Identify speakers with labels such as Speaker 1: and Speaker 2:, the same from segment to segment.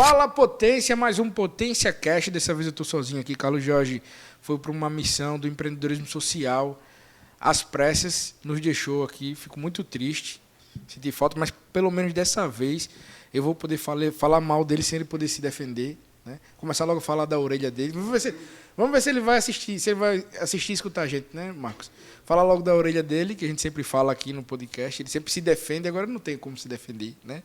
Speaker 1: Fala Potência, mais um Potência Cast. Dessa vez eu estou sozinho aqui. Carlos Jorge foi para uma missão do empreendedorismo social. Às pressas, nos deixou aqui. Fico muito triste, senti falta, mas pelo menos dessa vez eu vou poder falar mal dele sem ele poder se defender. Né? Começar logo a falar da orelha dele. Vamos ver se ele vai assistir, e escutar a gente, né, Marcos? Falar logo da orelha dele, que a gente sempre fala aqui no podcast. Ele sempre se defende, agora não tem como se defender, né?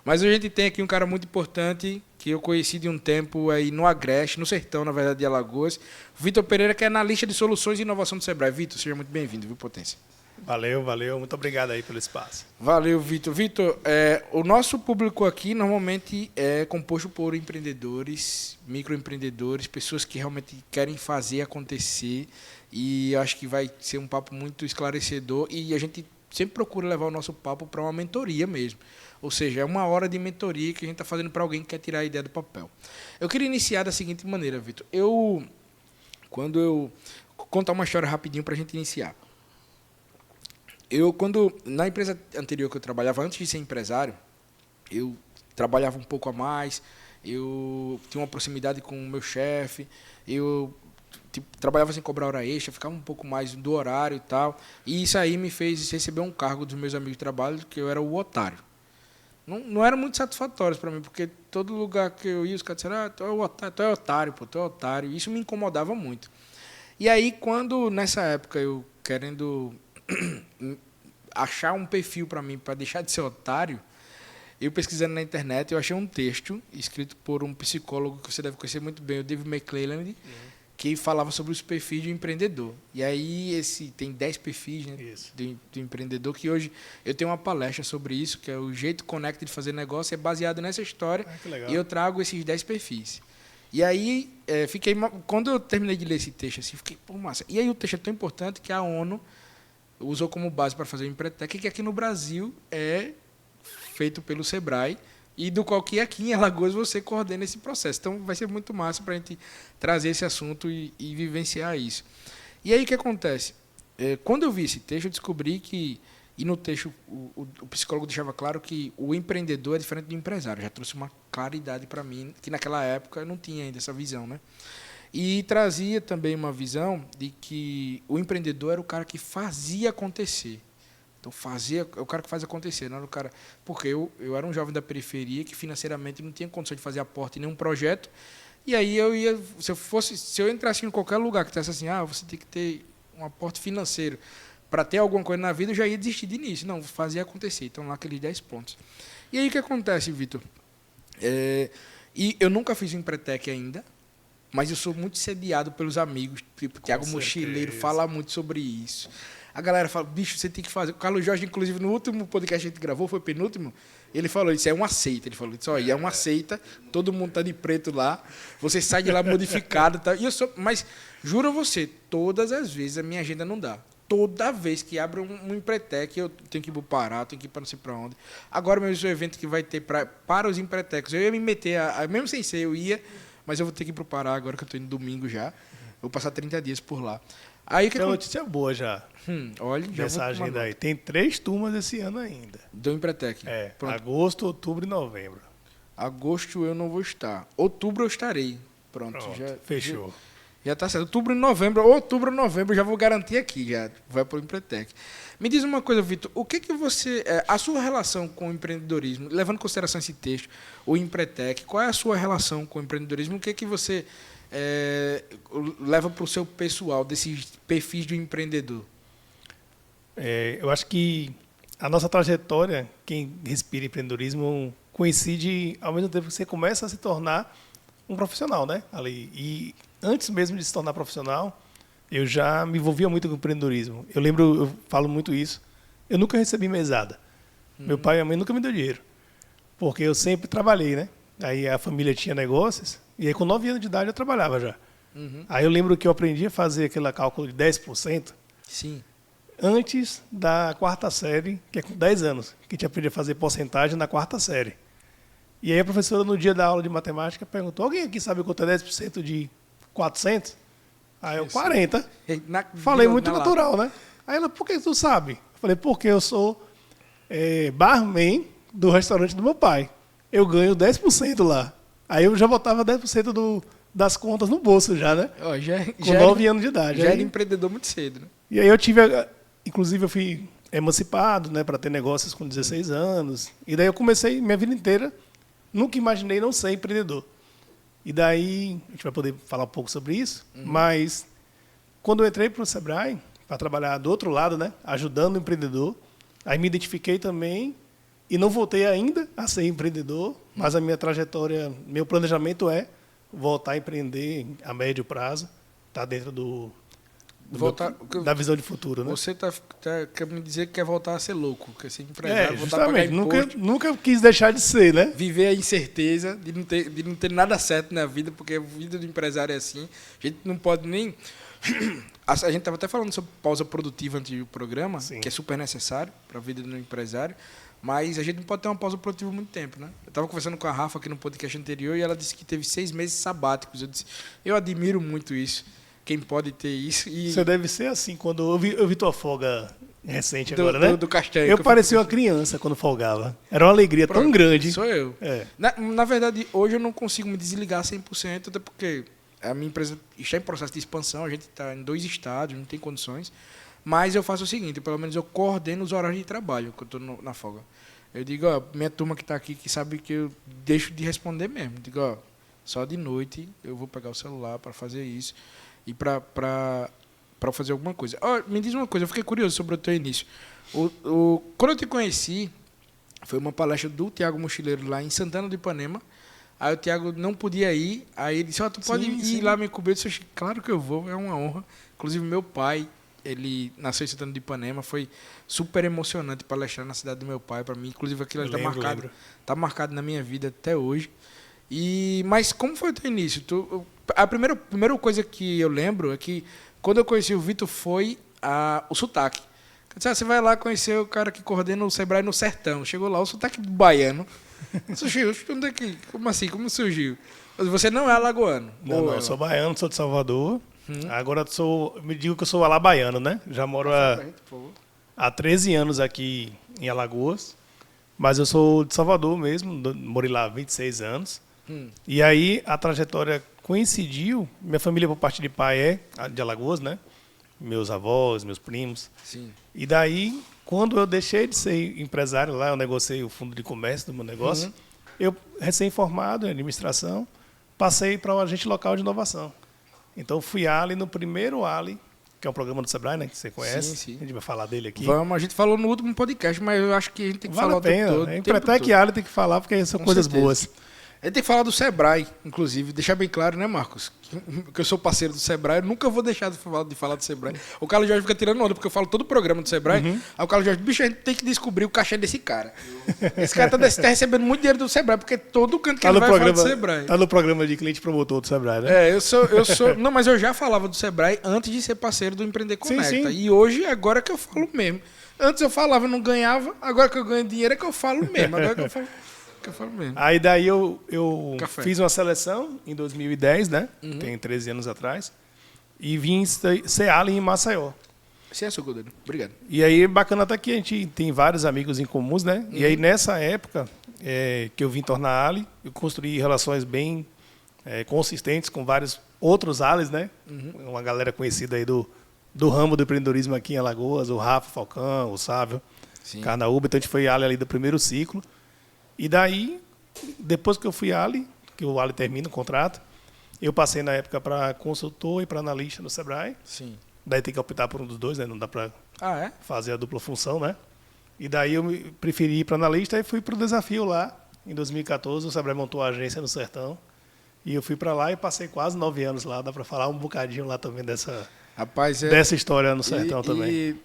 Speaker 1: Mas a gente tem aqui um cara muito importante, que eu conheci de um tempo aí no Agreste, no sertão, na verdade, de Alagoas. Vitor Pereira, que é analista de soluções e inovação do Sebrae. Vitor, seja muito bem-vindo, viu, Potência?
Speaker 2: Valeu. Muito obrigado aí pelo espaço.
Speaker 1: Valeu, Vitor. Vitor, o nosso público aqui normalmente é composto por empreendedores, microempreendedores, pessoas que realmente querem fazer acontecer, e acho que vai ser um papo muito esclarecedor, e a gente sempre procura levar o nosso papo para uma mentoria mesmo. Ou seja, é uma hora de mentoria que a gente está fazendo para alguém que quer tirar a ideia do papel. Eu queria iniciar da seguinte maneira, Vitor. Vou contar uma história rapidinho para a gente iniciar. Na empresa anterior que eu trabalhava, antes de ser empresário, eu trabalhava um pouco a mais, eu tinha uma proximidade com o meu chefe, eu trabalhava sem cobrar hora extra, ficava um pouco mais do horário e tal, e isso aí me fez receber um cargo dos meus amigos de trabalho, que eu era o otário. Não era muito satisfatório para mim, porque todo lugar que eu ia, os caras disseram, tu é otário, tu é otário, isso me incomodava muito. E aí, quando, nessa época, eu querendo achar um perfil para mim, para deixar de ser otário, eu pesquisando na internet, eu achei um texto escrito por um psicólogo que você deve conhecer muito bem, o David McClelland, que falava sobre os perfis de empreendedor. E aí tem 10 perfis, né, do empreendedor, que hoje eu tenho uma palestra sobre isso, que é o jeito Connect de fazer negócio, é baseado nessa história, e eu trago esses 10 perfis. E aí, quando eu terminei de ler esse texto, assim, fiquei, pô, massa. E aí o texto é tão importante que a ONU usou como base para fazer o Empretec, que aqui no Brasil é feito pelo Sebrae, e do qual que aqui em Alagoas você coordena esse processo. Então, vai ser muito massa para a gente trazer esse assunto e vivenciar isso. E aí, o que acontece? Quando eu vi esse texto, eu descobri que, e no texto o psicólogo deixava claro que o empreendedor é diferente do empresário. Já trouxe uma claridade para mim, que naquela época eu não tinha ainda essa visão, né? E trazia também uma visão de que o empreendedor era o cara que fazia acontecer. Então, é o cara que faz acontecer, não era o cara... Porque eu era um jovem da periferia que financeiramente não tinha condição de fazer aporte em nenhum projeto. E aí se eu entrasse em qualquer lugar que tivesse assim, você tem que ter um aporte financeiro para ter alguma coisa na vida, eu já ia desistir de início. Não, fazer acontecer. Então, lá aqueles 10 pontos. E aí, o que acontece, Vitor? E eu nunca fiz o Empretec ainda, mas eu sou muito sediado pelos amigos, tipo Thiago Mochileiro, fala muito sobre isso. A galera fala, bicho, você tem que fazer. O Carlos Jorge, inclusive, no último podcast que a gente gravou, foi o penúltimo, ele falou, isso é uma seita. Ele falou, é uma seita, todo mundo tá de preto lá, você sai de lá modificado. Tá? Mas, juro a você, todas as vezes a minha agenda não dá. Toda vez que abre um Empretec, eu tenho que ir para o Pará, tenho que ir para não sei para onde. Agora mesmo o evento que vai ter para os Empretecs, eu ia me meter, mesmo sem ser, eu ia, mas eu vou ter que ir para o Pará agora que eu estou indo domingo já. Vou passar 30 dias por lá. Aí,
Speaker 2: tem uma notícia boa já.
Speaker 1: Olha, já
Speaker 2: essa agenda aí. Tem 3 turmas esse ano ainda.
Speaker 1: Do Empretec.
Speaker 2: Pronto. Agosto, outubro e novembro.
Speaker 1: Agosto eu não vou estar. Outubro eu estarei. Pronto já
Speaker 2: fechou.
Speaker 1: Já está certo. Outubro e novembro, já vou garantir aqui, já vai para o Empretec. Me diz uma coisa, Vitor, o que você... a sua relação com o empreendedorismo, levando em consideração esse texto, o Empretec, qual é a sua relação com o empreendedorismo? O que você leva para o seu pessoal, desses perfis do empreendedor?
Speaker 2: Eu acho que a nossa trajetória, quem respira empreendedorismo, coincide ao mesmo tempo que você começa a se tornar um profissional, né? Ali. E antes mesmo de se tornar profissional, eu já me envolvia muito com o empreendedorismo. Eu falo muito isso. Eu nunca recebi mesada. Meu pai e minha mãe nunca me deu dinheiro. Porque eu sempre trabalhei, né? Aí a família tinha negócios, e aí com 9 anos de idade eu trabalhava já. Aí eu lembro que eu aprendi a fazer aquele cálculo de 10%.
Speaker 1: Sim.
Speaker 2: Antes da 4ª série, que é com 10 anos, que a gente aprendia a fazer porcentagem na 4ª série. E aí a professora, no dia da aula de matemática, perguntou, alguém aqui sabe quanto é 10% de 400? Aí eu, 40. Falei muito natural, né? Aí ela, por que tu sabe? Eu falei, porque eu sou barman do restaurante do meu pai. Eu ganho 10% lá. Aí eu já botava 10% das contas no bolso já, né?
Speaker 1: Ó,
Speaker 2: Com 9 anos de idade.
Speaker 1: Já
Speaker 2: Aí,
Speaker 1: era empreendedor muito cedo, né?
Speaker 2: e aí eu tive, inclusive eu fui emancipado, né, para ter negócios com 16 anos. E daí eu comecei minha vida inteira, nunca imaginei não ser empreendedor. E daí, a gente vai poder falar um pouco sobre isso, mas quando eu entrei para o Sebrae, para trabalhar do outro lado, né, ajudando o empreendedor, aí me identifiquei também e não voltei ainda a ser empreendedor, mas a minha trajetória, meu planejamento é voltar a empreender a médio prazo, tá dentro da visão de futuro, né?
Speaker 1: Você quer me dizer que quer voltar a ser louco, quer ser empresário, voltar a pagar
Speaker 2: justamente.
Speaker 1: imposto,
Speaker 2: Nunca quis deixar de ser, né?
Speaker 1: viver a incerteza de não ter nada certo na vida, porque a vida do empresário é assim. A gente não pode nem... A gente estava até falando sobre pausa produtiva antes do programa,
Speaker 2: Sim.
Speaker 1: que é super necessário para a vida do empresário, mas a gente não pode ter uma pausa produtiva muito tempo, né? Eu estava conversando com a Rafa aqui no podcast anterior e ela disse que teve 6 meses sabáticos. Eu disse, eu admiro muito isso. Quem pode ter isso. E
Speaker 2: Você deve ser assim, quando eu vi tua folga recente agora, né?
Speaker 1: do Castanho.
Speaker 2: Eu parecia uma criança quando folgava. Era uma alegria tão grande.
Speaker 1: Sou eu.
Speaker 2: É.
Speaker 1: Na verdade, hoje eu não consigo me desligar 100%, até porque a minha empresa está em processo de expansão, a gente está em 2 estados, não tem condições. Mas eu faço o seguinte, pelo menos eu coordeno os horários de trabalho, quando eu estou na folga. Eu digo, ó, minha turma que está aqui, que sabe que eu deixo de responder mesmo. Eu digo, ó, só de noite eu vou pegar o celular para fazer isso e para fazer alguma coisa. Ó, me diz uma coisa, eu fiquei curioso sobre o teu início. Quando eu te conheci, foi uma palestra do Tiago Mochileiro lá em Santana do Ipanema. Aí o Tiago não podia ir, aí ele disse, ó, tu pode ir lá me cobrir. Eu disse, claro que eu vou, é uma honra. Inclusive, meu pai, ele nasceu em Santana do Ipanema, foi super emocionante palestrar na cidade do meu pai para mim. Inclusive, aquilo está marcado na minha vida até hoje. Mas como foi o teu início? A primeira coisa que eu lembro é que quando eu conheci o Vitor foi o sotaque. Eu disse, você vai lá conhecer o cara que coordena o Sebrae no Sertão. Chegou lá, o sotaque baiano. Surgiu, onde é que? Como assim? Como surgiu? Você não é alagoano?
Speaker 2: Não, eu sou baiano, sou de Salvador. Agora me digo que eu sou alabaiano, né? Já moro há 13 anos aqui em Alagoas. Mas eu sou de Salvador mesmo, morei lá há 26 anos. E aí a trajetória coincidiu. Minha família, por parte de pai, é de Alagoas, né? Meus avós, meus primos.
Speaker 1: Sim.
Speaker 2: E daí, quando eu deixei de ser empresário lá, eu negociei o fundo de comércio do meu negócio. Eu, recém-formado em administração, passei para o agente local de inovação. Então, fui ALI no primeiro ALI, que é um programa do Sebrae, né, que você conhece.
Speaker 1: Sim.
Speaker 2: A gente vai falar dele aqui.
Speaker 1: Vamos, a gente falou no último podcast, mas eu acho que a gente tem que falar o tempo todo.
Speaker 2: Até que ALI tem que falar, porque são coisas boas.
Speaker 1: A gente tem que falar do Sebrae, inclusive, deixar bem claro, né, Marcos? Que eu sou parceiro do Sebrae, eu nunca vou deixar de falar do Sebrae. O Carlos Jorge fica tirando onda, porque eu falo todo o programa do Sebrae. Aí o Carlos Jorge, bicho, a gente tem que descobrir o cachê desse cara. Esse cara tá recebendo muito dinheiro do Sebrae, porque todo canto que ele vai falar do Sebrae.
Speaker 2: Tá no programa de cliente promotor do Sebrae, né?
Speaker 1: Eu sou... Não, mas eu já falava do Sebrae antes de ser parceiro do Empreender Conecta.
Speaker 2: Sim.
Speaker 1: E hoje, agora que eu falo mesmo. Antes eu falava, não ganhava, agora que eu ganho dinheiro é que eu falo mesmo. Agora que eu falo...
Speaker 2: Aí daí eu fiz uma seleção em 2010, né? Tem 13 anos atrás. E vim ser ALI em Maceió.
Speaker 1: Você é seu goleiro. Obrigado.
Speaker 2: E aí, bacana até que a gente tem vários amigos em comuns, né? E aí, nessa época que eu vim tornar ALI, eu construí relações bem consistentes com vários outros ALIs, né? Uma galera conhecida aí do ramo do empreendedorismo aqui em Alagoas, o Rafa Falcão, o Sávio, Carnaúba. Então, a gente foi ALI ali do primeiro ciclo. E daí, depois que eu fui ALI, que o ALI termina o contrato, eu passei na época para consultor e para analista no Sebrae.
Speaker 1: Sim.
Speaker 2: Daí tem que optar por um dos dois, né? Não dá para fazer a dupla função, né? E daí eu preferi ir para analista e fui para o desafio lá. Em 2014, o Sebrae montou a agência no Sertão. E eu fui para lá e passei quase 9 anos lá. Dá para falar um bocadinho lá também dessa história no Sertão também.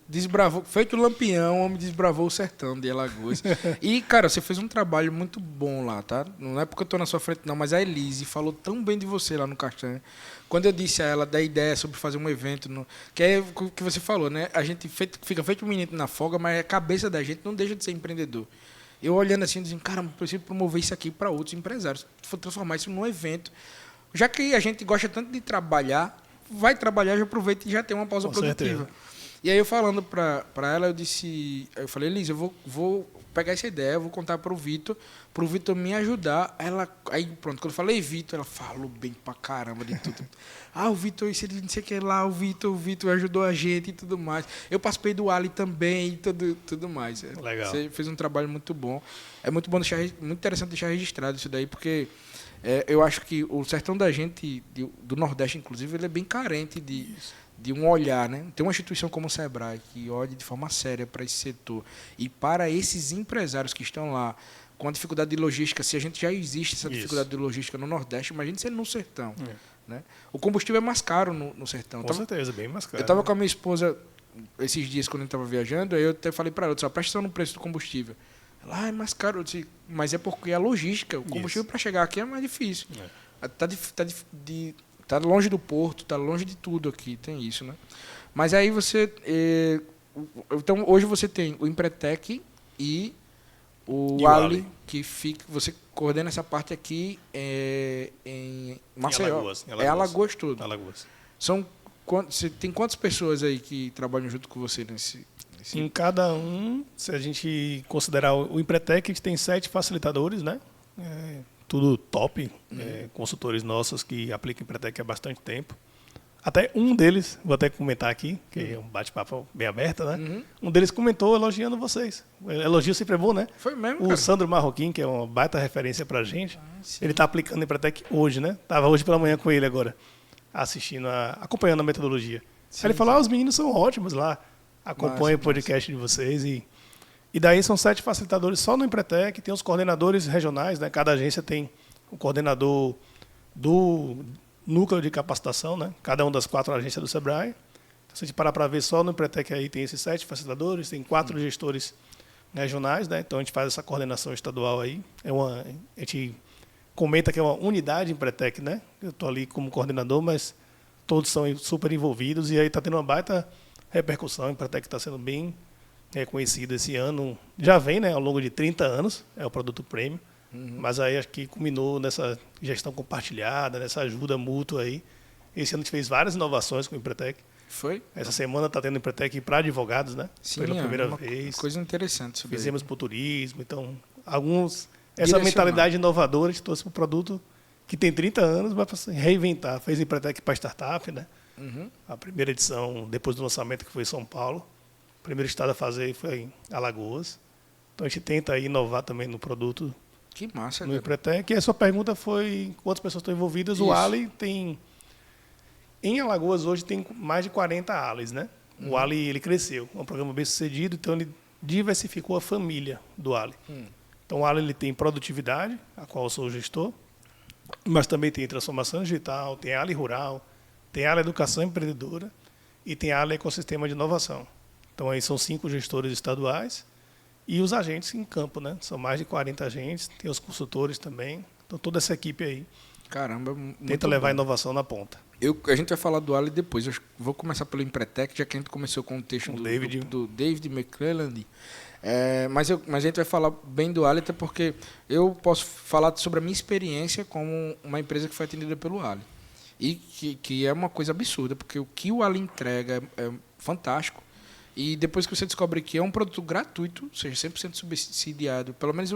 Speaker 1: Desbravou, feito o Lampião, o homem desbravou o sertão de Alagoas. E, cara, você fez um trabalho muito bom lá, tá? Não é porque eu tô na sua frente, não, mas a Elise falou tão bem de você lá no Castanha. Quando eu disse a ela da ideia sobre fazer um evento, que é o que você falou, né? A gente fica feito um menino na folga, mas a cabeça da gente não deixa de ser empreendedor. Eu olhando assim, dizendo, cara, preciso promover isso aqui para outros empresários, transformar isso num evento. Já que a gente gosta tanto de trabalhar, vai trabalhar, já aproveita e já tem uma pausa produtiva. E aí eu falando para ela, eu falei, Elise, eu vou pegar essa ideia, eu vou contar pro Vitor me ajudar. Aí, pronto, quando eu falei Vitor, ela falou bem pra caramba de tudo. O Vitor, isso ele não sei o que lá, o Vitor ajudou a gente e tudo mais. Eu participei do Ali também e tudo mais.
Speaker 2: Legal.
Speaker 1: Você fez um trabalho muito bom. É muito bom muito interessante deixar registrado isso daí, porque eu acho que o sertão da gente, do Nordeste, inclusive, ele é bem carente de um olhar, né? Tem uma instituição como o Sebrae que olha de forma séria para esse setor. E para esses empresários que estão lá com a dificuldade de logística, se a gente já existe essa dificuldade de logística no Nordeste, imagine ser no sertão. Né? O combustível é mais caro no sertão.
Speaker 2: Com certeza, bem mais caro.
Speaker 1: Eu estava com a minha esposa esses dias, quando a gente estava viajando, aí eu até falei para ela, só presta atenção no preço do combustível. Ela, é mais caro. Eu disse, mas é porque a logística, o combustível para chegar aqui é mais difícil. Tá longe do porto, tá longe de tudo aqui, tem isso, né? Mas aí você... então, hoje você tem o Empretec e o Ali, que você coordena essa parte aqui em Maceió.
Speaker 2: Alagoas.
Speaker 1: Alagoas tudo.
Speaker 2: Alagoas.
Speaker 1: Você tem quantas pessoas aí que trabalham junto com você nesse...
Speaker 2: Em cada um, se a gente considerar o Empretec, a gente tem 7 facilitadores, né? Tudo top, consultores nossos que aplicam Empretec há bastante tempo. Até um deles, vou até comentar aqui, que é um bate-papo bem aberto, né? Um deles comentou elogiando vocês. Elogio sempre é bom, né?
Speaker 1: Foi mesmo,
Speaker 2: cara. O Sandro Marroquim, que é uma baita referência pra gente, ele está aplicando Empretec hoje, né? Estava hoje pela manhã com ele agora, acompanhando a metodologia. Aí ele falou, os meninos são ótimos lá, acompanha o podcast de vocês e daí são 7 facilitadores só no Empretec, tem os coordenadores regionais, né? Cada agência tem o coordenador do núcleo de capacitação, né? Cada uma das 4 agências do Sebrae. Então, se a gente parar para ver, só no Empretec aí tem esses 7 facilitadores, tem 4 gestores regionais, né? Então a gente faz essa coordenação estadual aí. A gente comenta que é uma unidade Empretec, né? Eu estou ali como coordenador, mas todos são super envolvidos e aí está tendo uma baita repercussão. O Empretec está sendo bem reconhecido esse ano. Já vem, né, ao longo de 30 anos, é o produto premium, mas aí acho que culminou nessa gestão compartilhada, nessa ajuda mútua aí. Esse ano a gente fez várias inovações com o Empretec.
Speaker 1: Foi?
Speaker 2: Essa semana está tendo Empretec para advogados, né?
Speaker 1: Sim,
Speaker 2: pela primeira vez.
Speaker 1: Coisa interessante.
Speaker 2: Fizemos para o turismo, então essa mentalidade inovadora, a gente trouxe para o produto que tem 30 anos, vai se reinventar. Fez Empretec para startup, né? A primeira edição, depois do lançamento, que foi em São Paulo. O primeiro estado a fazer foi em Alagoas. Então a gente tenta aí inovar também no produto.
Speaker 1: Que massa,
Speaker 2: no Empretec. E a sua pergunta foi quantas pessoas estão envolvidas. Isso. O Ali tem... Em Alagoas hoje tem mais de 40 ALIs, né? O Ali ele cresceu, é um programa bem sucedido, então ele diversificou a família do Ali. Então o Ali ele tem produtividade, a qual eu sou o gestor, mas também tem transformação digital, tem Ali rural, tem Ali educação empreendedora e tem Ali ecossistema de inovação. Então aí são 5 gestores estaduais e os agentes em campo, né? São mais de 40 agentes, tem os consultores também. Então toda essa equipe aí
Speaker 1: Caramba,
Speaker 2: tenta levar a inovação na ponta.
Speaker 1: A gente vai falar do Ali depois. Eu vou começar pelo Empretec, já que a gente começou com o texto do David McClelland. Mas a gente vai falar bem do Ali, até porque eu posso falar sobre a minha experiência como uma empresa que foi atendida pelo Ali. E que é uma coisa absurda, porque o que o Ali entrega é fantástico. E depois que você descobre que é um produto gratuito, ou seja, 100% subsidiado, pelo menos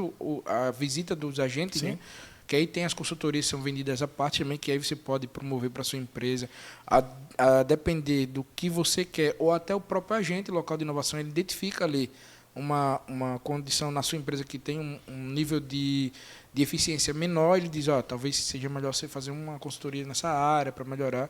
Speaker 1: a visita dos agentes, né? Que aí tem as consultorias que são vendidas à parte também, que aí você pode promover para a sua empresa. A depender do que você quer, ou até o próprio agente local de inovação, ele identifica ali uma condição na sua empresa que tem um nível de eficiência menor, ele diz, talvez seja melhor você fazer uma consultoria nessa área para melhorar.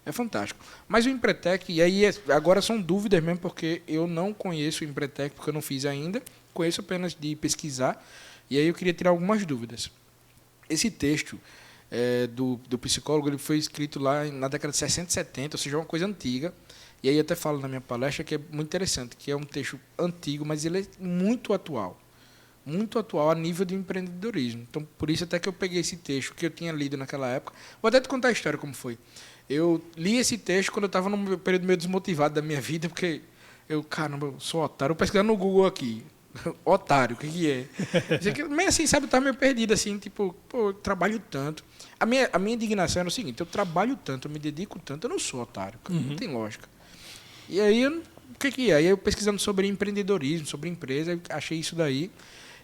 Speaker 1: É fantástico. Mas o Empretec, e aí agora são dúvidas mesmo, porque eu não conheço o Empretec, porque eu não fiz ainda, conheço apenas de pesquisar, e aí eu queria tirar algumas dúvidas. Esse texto do psicólogo ele foi escrito lá na década de 60 e 70, ou seja, uma coisa antiga. E aí eu até falo na minha palestra que é muito interessante, que é um texto antigo, mas ele é muito atual a nível de empreendedorismo. Então, por isso até que eu peguei esse texto que eu tinha lido naquela época. Vou até te contar a história como foi. Eu li esse texto quando eu estava num período meio desmotivado da minha vida, porque caramba, eu sou otário. Eu pesquisando no Google aqui. Otário, o que é? Meio assim, sabe, eu estava meio perdido, assim, tipo, eu trabalho tanto. A minha indignação era o seguinte, eu trabalho tanto, eu me dedico tanto, eu não sou otário, não tem lógica. E aí eu o que que é? Aí eu pesquisando sobre empreendedorismo, sobre empresa, eu achei isso daí.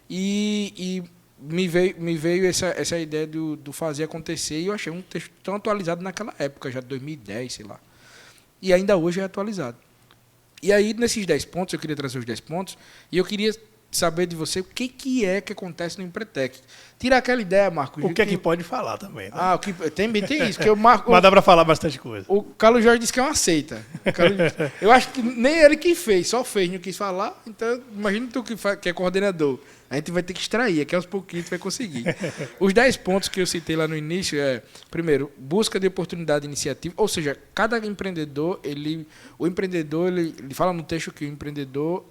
Speaker 1: E me veio essa ideia do fazer acontecer, e eu achei um texto tão atualizado naquela época, já de 2010, sei lá. E ainda hoje é atualizado. E aí, nesses 10 pontos, eu queria trazer os 10 pontos, e eu queria saber de você o que é que acontece no Empretec. Tirar aquela ideia, Marcos.
Speaker 2: O que é que pode falar também, né?
Speaker 1: Ah, o que, tem isso, que eu marco.
Speaker 2: Mas dá para falar bastante coisa.
Speaker 1: O Carlos Jorge disse que é uma seita. Eu acho que nem ele que fez, só fez, não quis falar. Então, imagina tu que é coordenador. A gente vai ter que extrair, aqui aos pouquinhos tu vai conseguir. Os 10 pontos que eu citei lá no início primeiro, busca de oportunidade e iniciativa, ou seja, cada empreendedor, ele fala no texto que o empreendedor,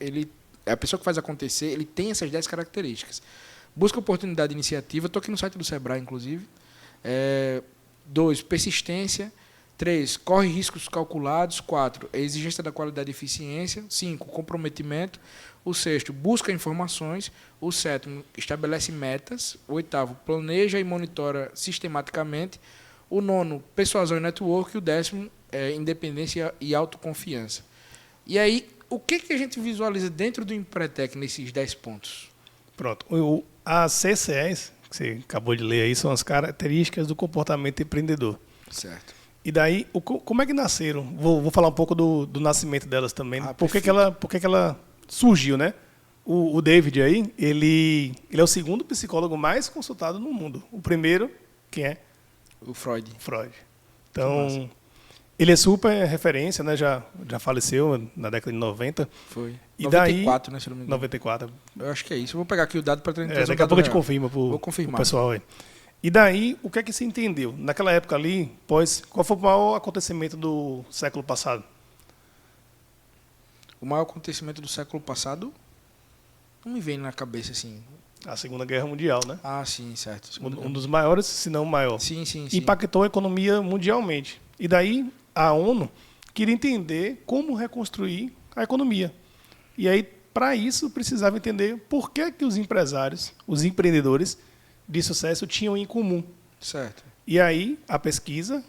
Speaker 1: é a pessoa que faz acontecer, ele tem essas 10 características. Busca oportunidade e iniciativa, estou aqui no site do Sebrae, inclusive. 2, persistência. 3, corre riscos calculados. 4, exigência da qualidade e eficiência. 5, comprometimento. O 6º, busca informações. O 7º, estabelece metas. O 8º, planeja e monitora sistematicamente. O 9º, persuasão e network. E o 10º, independência e autoconfiança. E aí, o que a gente visualiza dentro do Empretec nesses 10 pontos?
Speaker 2: Pronto. As CCEs, que você acabou de ler aí, são as características do comportamento empreendedor.
Speaker 1: Certo.
Speaker 2: E daí, como é que nasceram? Vou falar um pouco do nascimento delas também. Por que ela surgiu, né? O David aí, ele é o segundo psicólogo mais consultado no mundo. O primeiro, quem é?
Speaker 1: O Freud.
Speaker 2: Então, ele é super referência, né? Já faleceu na década de 90.
Speaker 1: Foi.
Speaker 2: E
Speaker 1: 94,
Speaker 2: daí,
Speaker 1: né? Se não me engano.
Speaker 2: 94.
Speaker 1: Eu acho que é isso. Eu vou pegar aqui o dado para trazer
Speaker 2: daqui a pouco a gente confirma
Speaker 1: Vou confirmar.
Speaker 2: pro pessoal aí. E daí, o que é que se entendeu? Naquela época ali, qual foi o maior acontecimento do século passado?
Speaker 1: O maior acontecimento do século passado não me vem na cabeça assim.
Speaker 2: A Segunda Guerra Mundial, né?
Speaker 1: Ah, sim, certo.
Speaker 2: Um dos maiores, se não o maior.
Speaker 1: Sim.
Speaker 2: Impactou a economia mundialmente. E daí, a ONU queria entender como reconstruir a economia. E aí, para isso, precisava entender por que os empresários, os empreendedores de sucesso tinham em comum.
Speaker 1: Certo.
Speaker 2: E aí, a pesquisa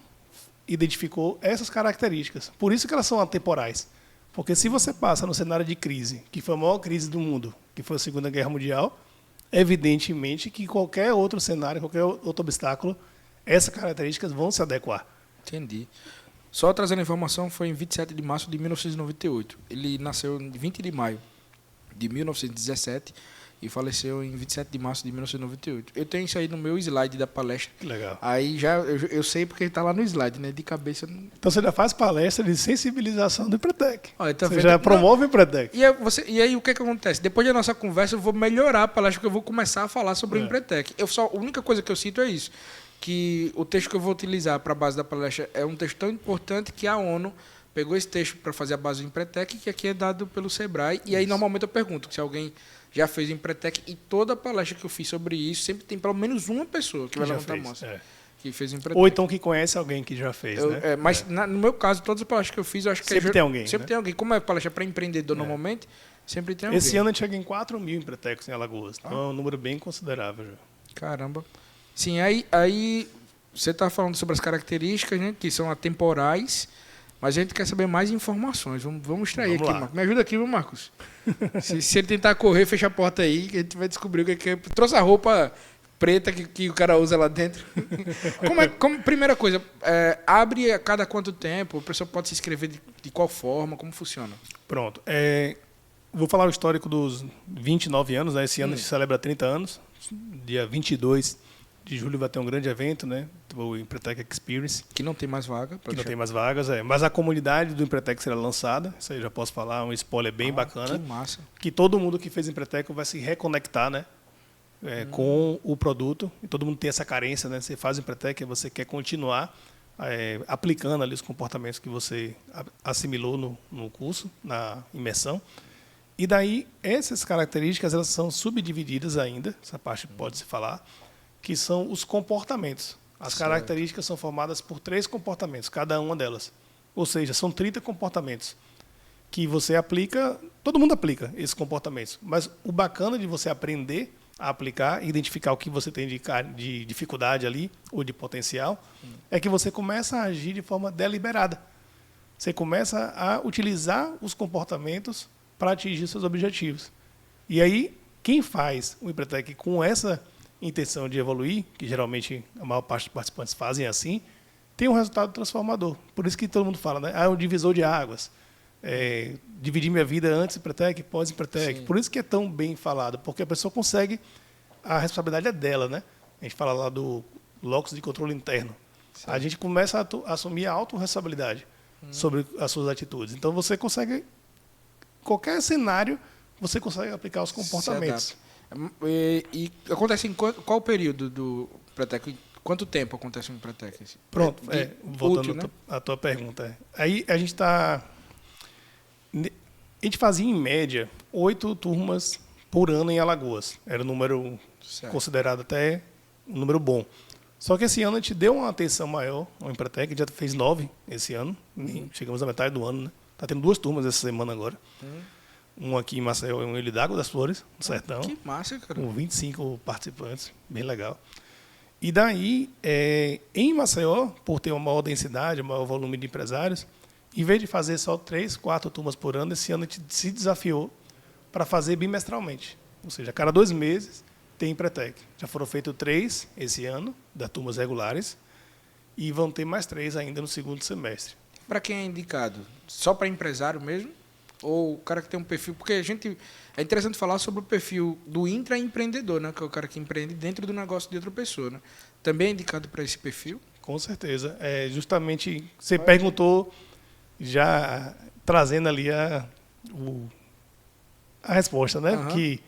Speaker 2: identificou essas características. Por isso que elas são atemporais. Porque se você passa no cenário de crise, que foi a maior crise do mundo, que foi a Segunda Guerra Mundial, evidentemente que qualquer outro cenário, qualquer outro obstáculo, essas características vão se adequar.
Speaker 1: Entendi. Só trazendo a informação, foi em 27 de março de 1998. Ele nasceu em 20 de maio de 1917 e faleceu em 27 de março de 1998. Eu tenho isso aí no meu slide da palestra.
Speaker 2: Que legal.
Speaker 1: Aí já eu sei porque está lá no slide, né? De cabeça.
Speaker 2: Então você já faz palestra de sensibilização do Empretec.
Speaker 1: Olha, tá
Speaker 2: você já promove o Empretec.
Speaker 1: E aí o que acontece? Depois da nossa conversa eu vou melhorar a palestra, porque eu vou começar a falar sobre o Empretec. A única coisa que eu cito é isso, que o texto que eu vou utilizar para a base da palestra é um texto tão importante que a ONU pegou esse texto para fazer a base do Empretec, que aqui é dado pelo Sebrae. E aí normalmente eu pergunto se alguém já fez o Empretec, e toda a palestra que eu fiz sobre isso, sempre tem pelo menos uma pessoa que vai levantar a mão. Que fez o Empretec.
Speaker 2: Ou então que conhece alguém que já fez, né?
Speaker 1: Mas no meu caso, todas as palestras que eu fiz, eu acho que
Speaker 2: sempre tem alguém.
Speaker 1: Sempre tem alguém. Como é palestra para empreendedor normalmente, sempre tem alguém.
Speaker 2: Esse ano a gente chega em 4.000 Empretecs em Alagoas. Então é um número bem considerável.
Speaker 1: Caramba. Sim, aí você está falando sobre as características, né, que são atemporais, mas a gente quer saber mais informações. Vamos extrair aqui, Marcos. Me ajuda aqui, viu, Marcos? se ele tentar correr, fecha a porta aí, que a gente vai descobrir o que é. Trouxe a roupa preta que o cara usa lá dentro. Primeira coisa, abre a cada quanto tempo? A pessoa pode se inscrever de qual forma? Como funciona?
Speaker 2: Pronto. Vou falar o histórico dos 29 anos. Né? Esse ano a gente celebra 30 anos. Dia 22 de julho vai ter um grande evento, né? O Empretec Experience.
Speaker 1: Que não tem mais vaga.
Speaker 2: Que não tem mais vagas, Mas a comunidade do Empretec será lançada. Isso aí já posso falar, um spoiler bem bacana.
Speaker 1: Que massa.
Speaker 2: Que todo mundo que fez Empretec vai se reconectar, né? Com o produto. E todo mundo tem essa carência, né? Você faz Empretec e você quer continuar aplicando ali os comportamentos que você assimilou no curso, na imersão. E daí, essas características elas são subdivididas ainda, essa parte pode-se falar, que são os comportamentos. As características são formadas por 3 comportamentos, cada uma delas. Ou seja, são 30 comportamentos que você aplica, todo mundo aplica esses comportamentos, mas o bacana de você aprender a aplicar, identificar o que você tem de dificuldade ali, ou de potencial, é que você começa a agir de forma deliberada. você começa a utilizar os comportamentos para atingir seus objetivos. E aí, quem faz o Empretec com essa intenção de evoluir, que geralmente a maior parte dos participantes fazem assim, tem um resultado transformador. Por isso que todo mundo fala, né? É um divisor de águas. Dividir minha vida antes do Empretec, pós-Empretec. Por isso que é tão bem falado, porque a pessoa consegue, a responsabilidade é dela, né? A gente fala lá do locus de controle interno. Sim. A gente começa a assumir a autorresponsabilidade sobre as suas atitudes. Então, você consegue, qualquer cenário, você consegue aplicar os comportamentos.
Speaker 1: E acontece em qual período do Empretec? Quanto tempo acontece um Empretec?
Speaker 2: Pronto, voltando útil, né? À tua pergunta. Aí a gente está... A gente fazia, em média, 8 turmas por ano em Alagoas. Era um número considerado até um número bom. Só que esse ano a gente deu uma atenção maior ao Empretec, a gente já fez 9 esse ano, chegamos à metade do ano, né? Está tendo 2 turmas essa semana agora. Um aqui em Maceió e um em Ilha d'Água das Flores, no Sertão.
Speaker 1: Que massa, cara.
Speaker 2: Com 25 participantes, bem legal. E daí, em Maceió, por ter uma maior densidade, um maior volume de empresários, em vez de fazer só 3, 4 turmas por ano, esse ano a gente se desafiou para fazer bimestralmente. Ou seja, a cada 2 meses tem Empretec. Já foram feitos 3 esse ano, das turmas regulares, e vão ter mais 3 ainda no segundo semestre.
Speaker 1: Para quem é indicado? Só para empresário mesmo? Ou o cara que tem um perfil... Porque é interessante falar sobre o perfil do intraempreendedor, né? Que é o cara que empreende dentro do negócio de outra pessoa, né? Também é indicado para esse perfil?
Speaker 2: Com certeza. Justamente, você perguntou, já trazendo ali a resposta, né? Que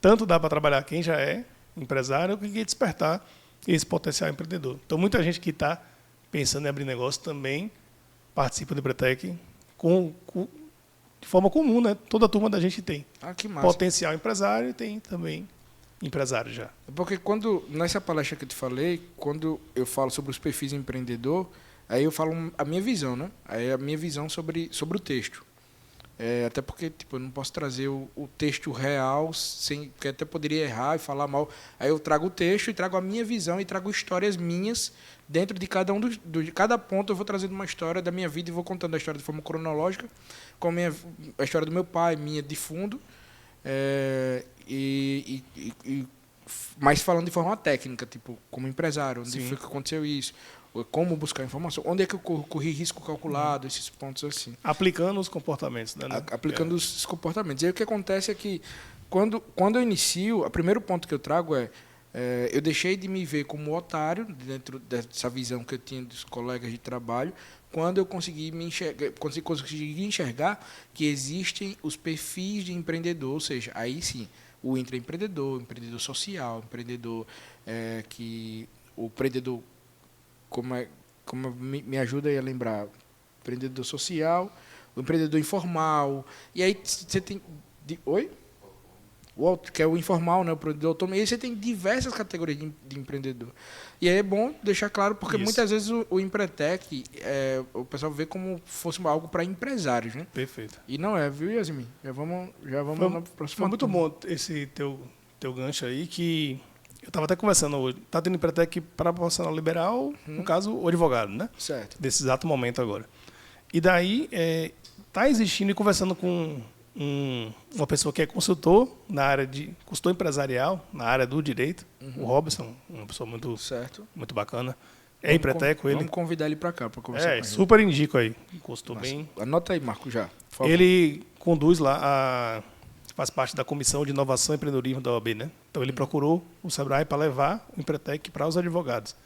Speaker 2: tanto dá para trabalhar quem já é empresário, como quem despertar esse potencial empreendedor. Então, muita gente que está pensando em abrir negócio também participa do Empretec de forma comum, né? Toda a turma da gente tem.
Speaker 1: Que massa.
Speaker 2: Potencial empresário e tem também empresário já.
Speaker 1: Porque nessa palestra que eu te falei, quando eu falo sobre os perfis de empreendedor, aí eu falo a minha visão, né? Aí a minha visão sobre o texto. Até porque eu não posso trazer o texto real, porque até poderia errar e falar mal. Aí eu trago o texto e trago a minha visão e trago histórias minhas dentro de cada de cada ponto. Eu vou trazendo uma história da minha vida e vou contando a história de forma cronológica, com a história do meu pai, minha de fundo, mas falando de forma técnica, tipo, como empresário, onde foi que aconteceu isso, como buscar informação, onde é que eu corri risco calculado, esses pontos assim.
Speaker 2: Aplicando os comportamentos, né?
Speaker 1: Aplicando os comportamentos. E aí o que acontece é que, quando eu inicio, o primeiro ponto que eu trago eu deixei de me ver como otário, dentro dessa visão que eu tinha dos colegas de trabalho, quando eu consegui enxergar que existem os perfis de empreendedor, ou seja, aí sim, o intraempreendedor, empreendedor social, empreendedor o empreendedor, como me ajuda aí a lembrar, empreendedor social, o empreendedor informal, e aí você tem... Oi? O outro, que é o informal, né, o empreendedor autônomo, e aí você tem diversas categorias de empreendedor. E aí é bom deixar claro, porque muitas vezes o Empretec, o pessoal vê como fosse algo para empresários, né?
Speaker 2: Perfeito.
Speaker 1: E não é, viu, Yasmin? Já vamos na próxima.
Speaker 2: Foi muito bom esse teu gancho aí, que eu estava até conversando hoje. Está tendo Empretec para profissional liberal, no caso, o advogado, né?
Speaker 1: Certo.
Speaker 2: Desse exato momento agora. E daí, está existindo e conversando com uma pessoa que é consultor empresarial, na área do direito, o Robson, uma pessoa muito bacana. Empreteco, ele.
Speaker 1: Vamos convidar ele para cá para conversar com ele.
Speaker 2: Super indico aí. Consultor bem.
Speaker 1: Anota aí, Marco, já. Por favor.
Speaker 2: Ele conduz lá, faz parte da Comissão de Inovação e Empreendedorismo da OAB, né? Então ele procurou o Sebrae para levar o Empretec para os advogados.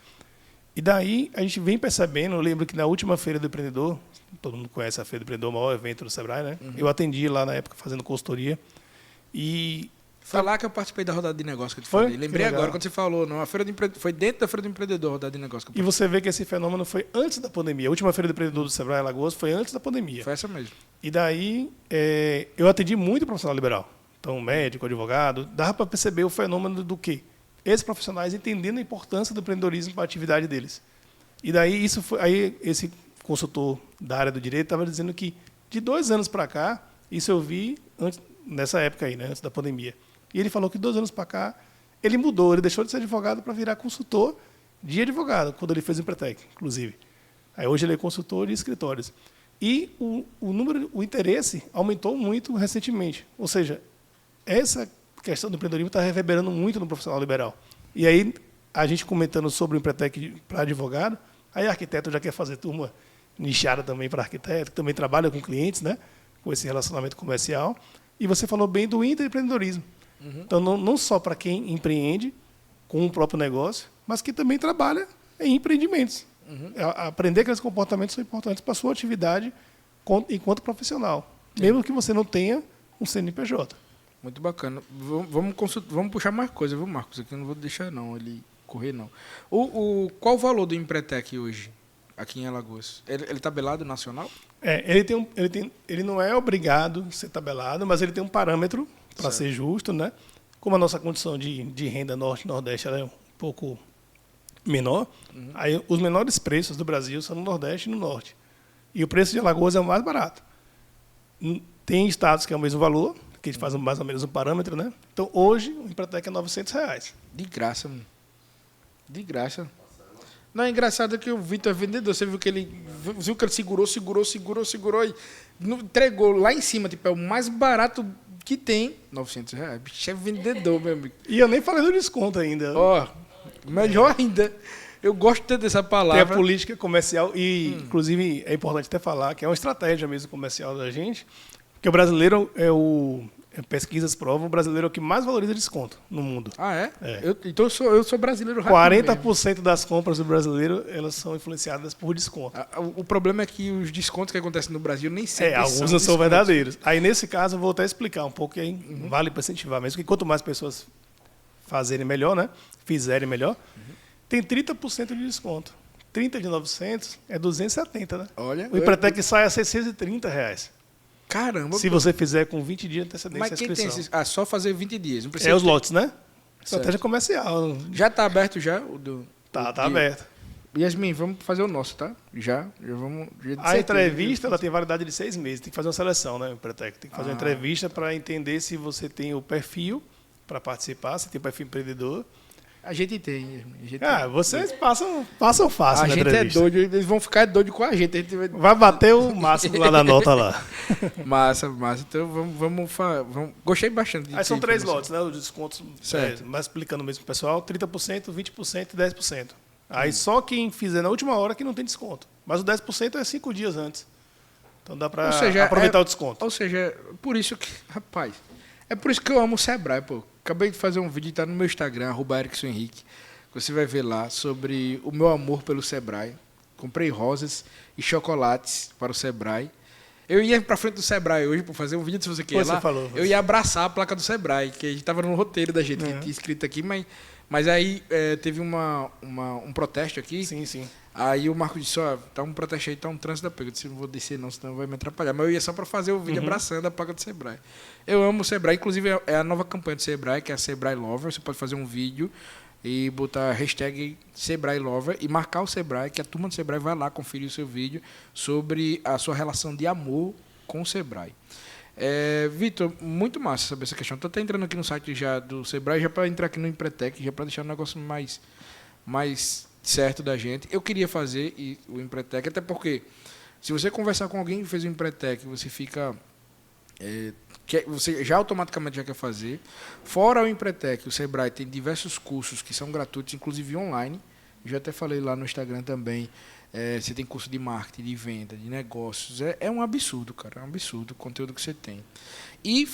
Speaker 2: E daí a gente vem percebendo, eu lembro que na última Feira do Empreendedor, todo mundo conhece a Feira do Empreendedor, o maior evento do Sebrae, né? Eu atendi lá na época fazendo consultoria. E
Speaker 1: foi lá que eu participei da rodada de negócio que eu te falei. Lembrei agora quando você falou, não, foi dentro da Feira do Empreendedor a rodada de negócio.
Speaker 2: E você vê que esse fenômeno foi antes da pandemia. A última Feira do Empreendedor do Sebrae Alagoas foi antes da pandemia.
Speaker 1: Foi essa mesmo.
Speaker 2: E daí eu atendi muito profissional liberal. Então, médico, advogado, dava para perceber o fenômeno do quê? Esses profissionais entendendo a importância do empreendedorismo para a atividade deles. E daí esse consultor da área do direito estava dizendo que de 2 anos para cá, isso eu vi nessa época aí, né, antes da pandemia. E ele falou que 2 anos para cá, ele mudou, ele deixou de ser advogado para virar consultor de advogado, quando ele fez o Empretec, inclusive. Aí hoje ele é consultor de escritórios. E o interesse aumentou muito recentemente. Ou seja, essa questão do empreendedorismo está reverberando muito no profissional liberal. E aí, a gente comentando sobre o Empretec para advogado, aí arquiteto já quer fazer turma nichada também para arquiteto, que também trabalha com clientes, né, com esse relacionamento comercial. E você falou bem do intraempreendedorismo. Então, não só para quem empreende com o próprio negócio, mas que também trabalha em empreendimentos. Aprender que esses comportamentos são importantes para a sua atividade enquanto profissional, mesmo que você não tenha um CNPJ.
Speaker 1: Muito bacana. Vamos puxar mais coisa, viu, Marcos? Aqui eu não vou deixar não ele correr, não. Qual o valor do Empretec hoje, aqui em Alagoas? Ele é tabelado nacional?
Speaker 2: Ele não é obrigado a ser tabelado, mas ele tem um parâmetro para ser justo, né? Como a nossa condição de renda norte e nordeste ela é um pouco menor, aí os menores preços do Brasil são no nordeste e no norte. E o preço de Alagoas é o mais barato. Tem estados que é o mesmo valor, que fazem mais ou menos um parâmetro, né? Então, hoje, o Empretec é R$900.
Speaker 1: De graça, mano. De graça. Não, é engraçado que o Vitor é vendedor. Você viu que ele segurou e entregou lá em cima. Tipo, é o mais barato que tem. R$900. Bicho é vendedor, meu amigo.
Speaker 2: E eu nem falei do desconto ainda.
Speaker 1: Ó, melhor ainda. Eu gosto tanto dessa palavra.
Speaker 2: Tem a política comercial e, inclusive, é importante até falar que é uma estratégia mesmo comercial da gente, porque o brasileiro pesquisas provam, o brasileiro é o que mais valoriza desconto no mundo.
Speaker 1: Ah, é? Então eu sou brasileiro rápido
Speaker 2: 40% mesmo. Das compras do brasileiro, elas são influenciadas por desconto.
Speaker 1: O problema é que os descontos que acontecem no Brasil nem sempre
Speaker 2: alguns não são verdadeiros. Aí, nesse caso, eu vou até explicar um pouco, que aí vale para incentivar mesmo, que quanto mais pessoas fazerem melhor, né? Fizerem melhor, tem 30% de desconto. 30 de 900 é 270, né?
Speaker 1: Olha,
Speaker 2: o Empretec sai a R$630.
Speaker 1: Caramba.
Speaker 2: Se você fizer com 20 dias de antecedência a inscrição.
Speaker 1: Mas quem tem só fazer 20 dias. Não precisa
Speaker 2: os lotes, né? Estratégia comercial.
Speaker 1: Já está aberto já?
Speaker 2: Tá aberto.
Speaker 1: Yasmin, vamos fazer o nosso, tá? Já vamos...
Speaker 2: A entrevista ela tem validade de 6 meses. Tem que fazer uma seleção, né? O Empretec tem que fazer uma entrevista para entender se você tem o perfil para participar, se tem perfil empreendedor.
Speaker 1: A gente tem.
Speaker 2: Vocês passam fácil na entrevista.
Speaker 1: É doido, eles vão ficar doidos com a gente.
Speaker 2: Vai bater o máximo lá da nota lá.
Speaker 1: Massa. Então vamos. Gostei bastante.
Speaker 2: Aí são 3 lotes, né? Os descontos,
Speaker 1: certo.
Speaker 2: Mas explicando mesmo pro pessoal, 30%, 20% e 10%. Aí só quem fizer na última hora que não tem desconto. Mas o 10% é 5 dias antes. Então dá para aproveitar o desconto.
Speaker 1: Ou seja, por isso que... Rapaz, é por isso que eu amo o Sebrae, pô. Acabei de fazer um vídeo, tá no meu Instagram, @EricksonHenrique. Você vai ver lá sobre o meu amor pelo Sebrae. Comprei rosas e chocolates para o Sebrae. Eu ia para frente do Sebrae hoje para fazer um vídeo, se você quer lá. Eu ia abraçar a placa do Sebrae, que a gente estava no roteiro da gente, que tinha escrito aqui, mas aí teve um protesto aqui.
Speaker 2: Sim.
Speaker 1: Aí o Marco disse, tá um protesto aí, tá um trânsito da pega. Eu disse, não vou descer não, senão vai me atrapalhar. Mas eu ia só para fazer o vídeo abraçando a placa do Sebrae. Eu amo o Sebrae, inclusive é a nova campanha do Sebrae, que é a Sebrae Lover. Você pode fazer um vídeo e botar hashtag Sebrae Lover e marcar o Sebrae, que a turma do Sebrae vai lá conferir o seu vídeo sobre a sua relação de amor com o Sebrae. Vitor, muito massa saber essa questão. Estou até entrando aqui no site já do Sebrae, já para entrar aqui no Empretec, já para deixar o negócio mais certo da gente. Eu queria fazer o Empretec, até porque se você conversar com alguém que fez o Empretec, você fica... você já automaticamente já quer fazer. Fora o Empretec, o Sebrae tem diversos cursos que são gratuitos, inclusive online. Eu já até falei lá no Instagram também. Você tem curso de marketing, de venda, de negócios. É um absurdo, cara. É um absurdo o conteúdo que você tem. E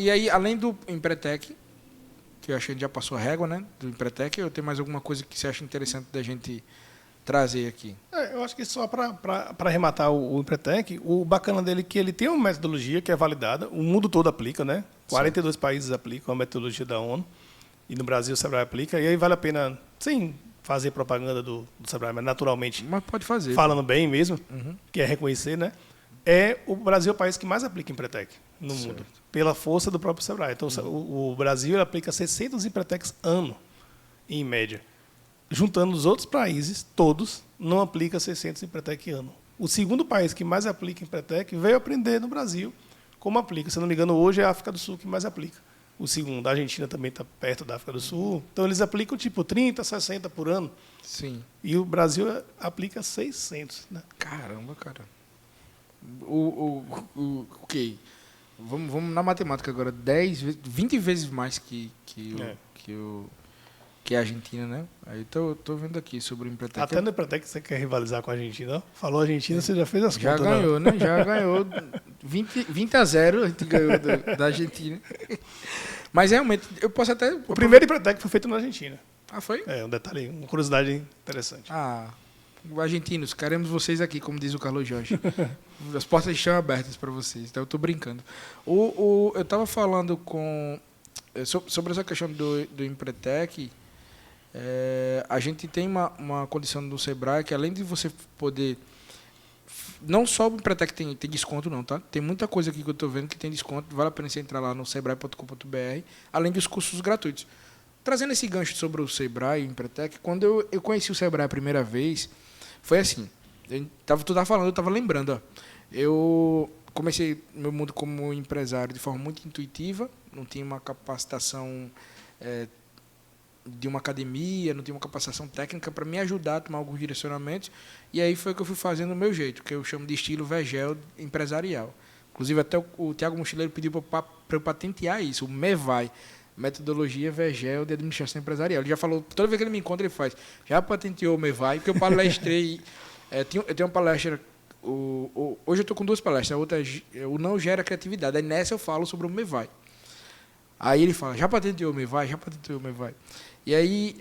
Speaker 1: aí, além do Empretec, que eu acho que a gente já passou a régua, né? Do Empretec, eu tenho mais alguma coisa que você acha interessante da gente trazer aqui?
Speaker 2: Eu acho que só para arrematar o Empretec, o bacana dele é que ele tem uma metodologia que é validada, o mundo todo aplica, né? 42 países aplicam a metodologia da ONU, e no Brasil o Sebrae aplica, e aí vale a pena, sim, fazer propaganda do Sebrae, mas naturalmente,
Speaker 1: mas pode fazer,
Speaker 2: falando bem mesmo, que é reconhecer, né? O Brasil é o país que mais aplica Empretec no mundo, pela força do próprio Sebrae. Então, o Brasil aplica 600 Empretecs ano, em média. Juntando os outros países, todos, não aplica 600 Empretec ano. O segundo país que mais aplica Empretec veio aprender no Brasil como aplica. Se não me engano, hoje é a África do Sul que mais aplica. O segundo, a Argentina também está perto da África do Sul. Então, eles aplicam tipo 30, 60 por ano.
Speaker 1: Sim.
Speaker 2: E o Brasil aplica 600. Né?
Speaker 1: Caramba, cara. O quê? Vamos na matemática agora. 20 vezes mais que a Argentina, né? Aí tô vendo aqui sobre o Empretec.
Speaker 2: Até no Empretec você quer rivalizar com a Argentina, ó. Falou Argentina, você já fez as
Speaker 1: Já
Speaker 2: contas.
Speaker 1: ganhou, né? Já ganhou 20-0, a gente ganhou da Argentina. Mas realmente, eu posso até...
Speaker 2: O primeiro Empretec foi feito na Argentina.
Speaker 1: Ah, foi?
Speaker 2: Um detalhe, uma curiosidade interessante.
Speaker 1: Argentinos, queremos vocês aqui, como diz o Carlos Jorge. As portas estão abertas para vocês, então eu estou brincando. Eu estava falando sobre essa questão do Empretec. A gente tem uma condição do Sebrae que, além de você poder... Não só o Empretec tem desconto, não, tá? Tem muita coisa aqui que eu estou vendo que tem desconto. Vale a pena você entrar lá no sebrae.com.br, além dos cursos gratuitos. Trazendo esse gancho sobre o Sebrae e o Empretec, quando eu conheci o Sebrae a primeira vez, foi assim. Tu estava falando, eu estava lembrando. Ó, eu comecei meu mundo como empresário de forma muito intuitiva, não tinha uma capacitação... de uma academia, não tinha uma capacitação técnica para me ajudar a tomar alguns direcionamentos. E aí foi que eu fui fazendo do meu jeito, que eu chamo de estilo Vegel empresarial. Inclusive, até o Tiago Mochileiro pediu para eu patentear isso, o MEVAI, Metodologia Vegel de Administração Empresarial. Ele já falou, toda vez que ele me encontra, ele faz. Já patenteou o MEVAI, porque eu palestrei... eu tenho uma palestra... hoje eu estou com 2 palestras. A outra é o Não Gera Criatividade. Aí nessa eu falo sobre o MEVAI. Aí ele fala, já patenteou o MEVAI? Já patenteou o MEVAI. E aí,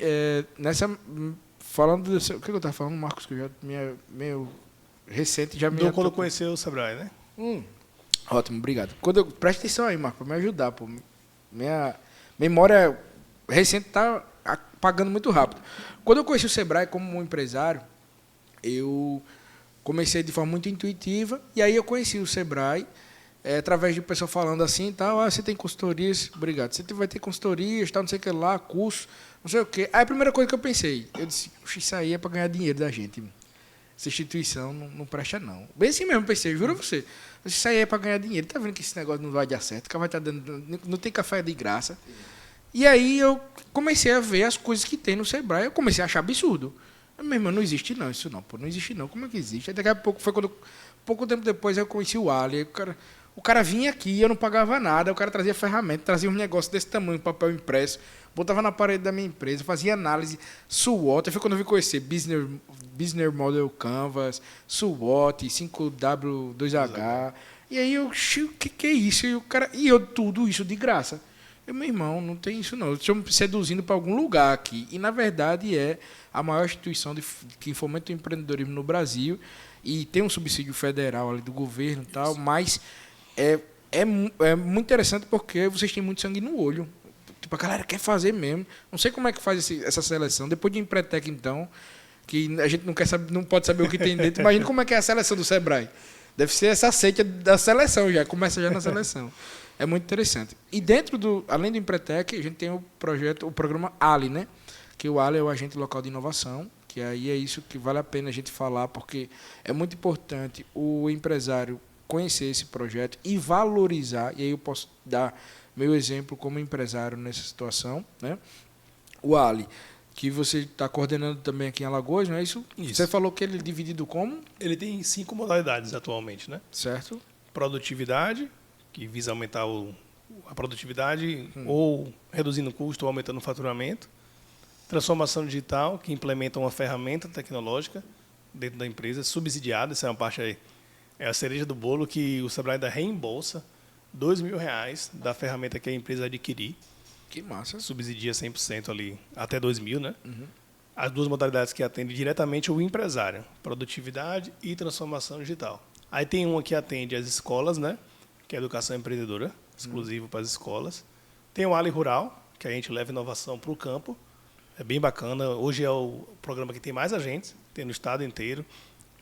Speaker 1: falando... O que eu estava falando, Marcos, que eu já... Meio recente, já me...
Speaker 2: Quando conheceu o Sebrae, né?
Speaker 1: Ótimo, obrigado. Presta atenção aí, Marcos, para me ajudar. Pô. Minha memória recente está apagando muito rápido. Quando eu conheci o Sebrae como empresário, eu comecei de forma muito intuitiva, e aí eu conheci o Sebrae, através de pessoa falando assim e tal, você tem consultorias, obrigado, você vai ter consultorias, tal, não sei o que lá, curso, não sei o que. Aí a primeira coisa que eu pensei, eu disse, isso aí é para ganhar dinheiro da gente. Essa instituição não presta não. Bem assim mesmo, pensei, juro a você. Isso aí é para ganhar dinheiro. Tá vendo que esse negócio não vai dar certo, que vai estar dando, não tem café de graça. E aí eu comecei a ver as coisas que tem no Sebrae, eu comecei a achar absurdo. Meu irmão, não existe não, isso não, pô, não existe não, como é que existe? Aí daqui a pouco, pouco tempo depois eu conheci o Ali, o cara vinha aqui, eu não pagava nada, o cara trazia ferramenta, trazia um negócio desse tamanho, papel impresso, botava na parede da minha empresa, fazia análise, SWOT, foi quando eu vi conhecer Business Model Canvas, SWOT, 5W2H, e aí eu, o que é isso? E eu tudo isso de graça. Meu irmão, não tem isso não, estou me seduzindo para algum lugar aqui, e na verdade é a maior instituição que fomenta o empreendedorismo no Brasil, e tem um subsídio federal ali do governo e tal, mas... É muito interessante porque vocês têm muito sangue no olho. Tipo, a galera quer fazer mesmo. Não sei como é que faz essa seleção. Depois de Empretec, então, que a gente não pode saber o que tem dentro. Imagina como é que é a seleção do Sebrae. Deve ser essa seita da seleção já. Começa já na seleção. É muito interessante. E além do Empretec, a gente tem o programa ALI, né? Que o ALI é o Agente Local de Inovação, que aí é isso que vale a pena a gente falar, porque é muito importante o empresário conhecer esse projeto e valorizar, e aí eu posso dar meu exemplo como empresário nessa situação, né? O Ali, que você está coordenando também aqui em Alagoas, não é isso? Você falou que ele é dividido como?
Speaker 2: Ele tem 5 modalidades atualmente, né?
Speaker 1: Certo.
Speaker 2: Produtividade, que visa aumentar a produtividade, ou reduzindo o custo ou aumentando o faturamento. Transformação digital, que implementa uma ferramenta tecnológica dentro da empresa, subsidiada, essa é uma parte aí. É a cereja do bolo que o Sebrae ainda reembolsa R$2.000 da ferramenta que a empresa adquirir.
Speaker 1: Que massa.
Speaker 2: Subsidia 100% ali, até 2.000, né? Uhum. As 2 modalidades que atendem diretamente o empresário, produtividade e transformação digital. Aí tem uma que atende as escolas, né? Que é a educação empreendedora, exclusivo para as escolas. Tem o Ali Rural, que a gente leva inovação para o campo. É bem bacana. Hoje é o programa que tem mais agentes, tem no estado inteiro.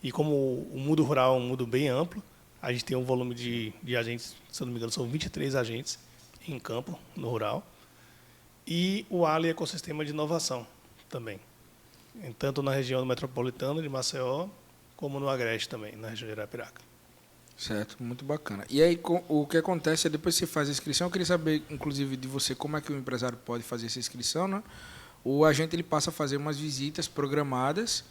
Speaker 2: E como o mundo rural é um mundo bem amplo, a gente tem um volume de agentes, se eu não me engano, são 23 agentes em campo, no rural. E o Ali Ecossistema de Inovação também. Tanto na região metropolitana de Maceió, como no Agreste também, na região de Arapiraca.
Speaker 1: Certo, muito bacana. E aí, o que acontece é, depois que você faz a inscrição, eu queria saber, inclusive, de você, como é que o empresário pode fazer essa inscrição, né? O agente ele passa a fazer umas visitas programadas,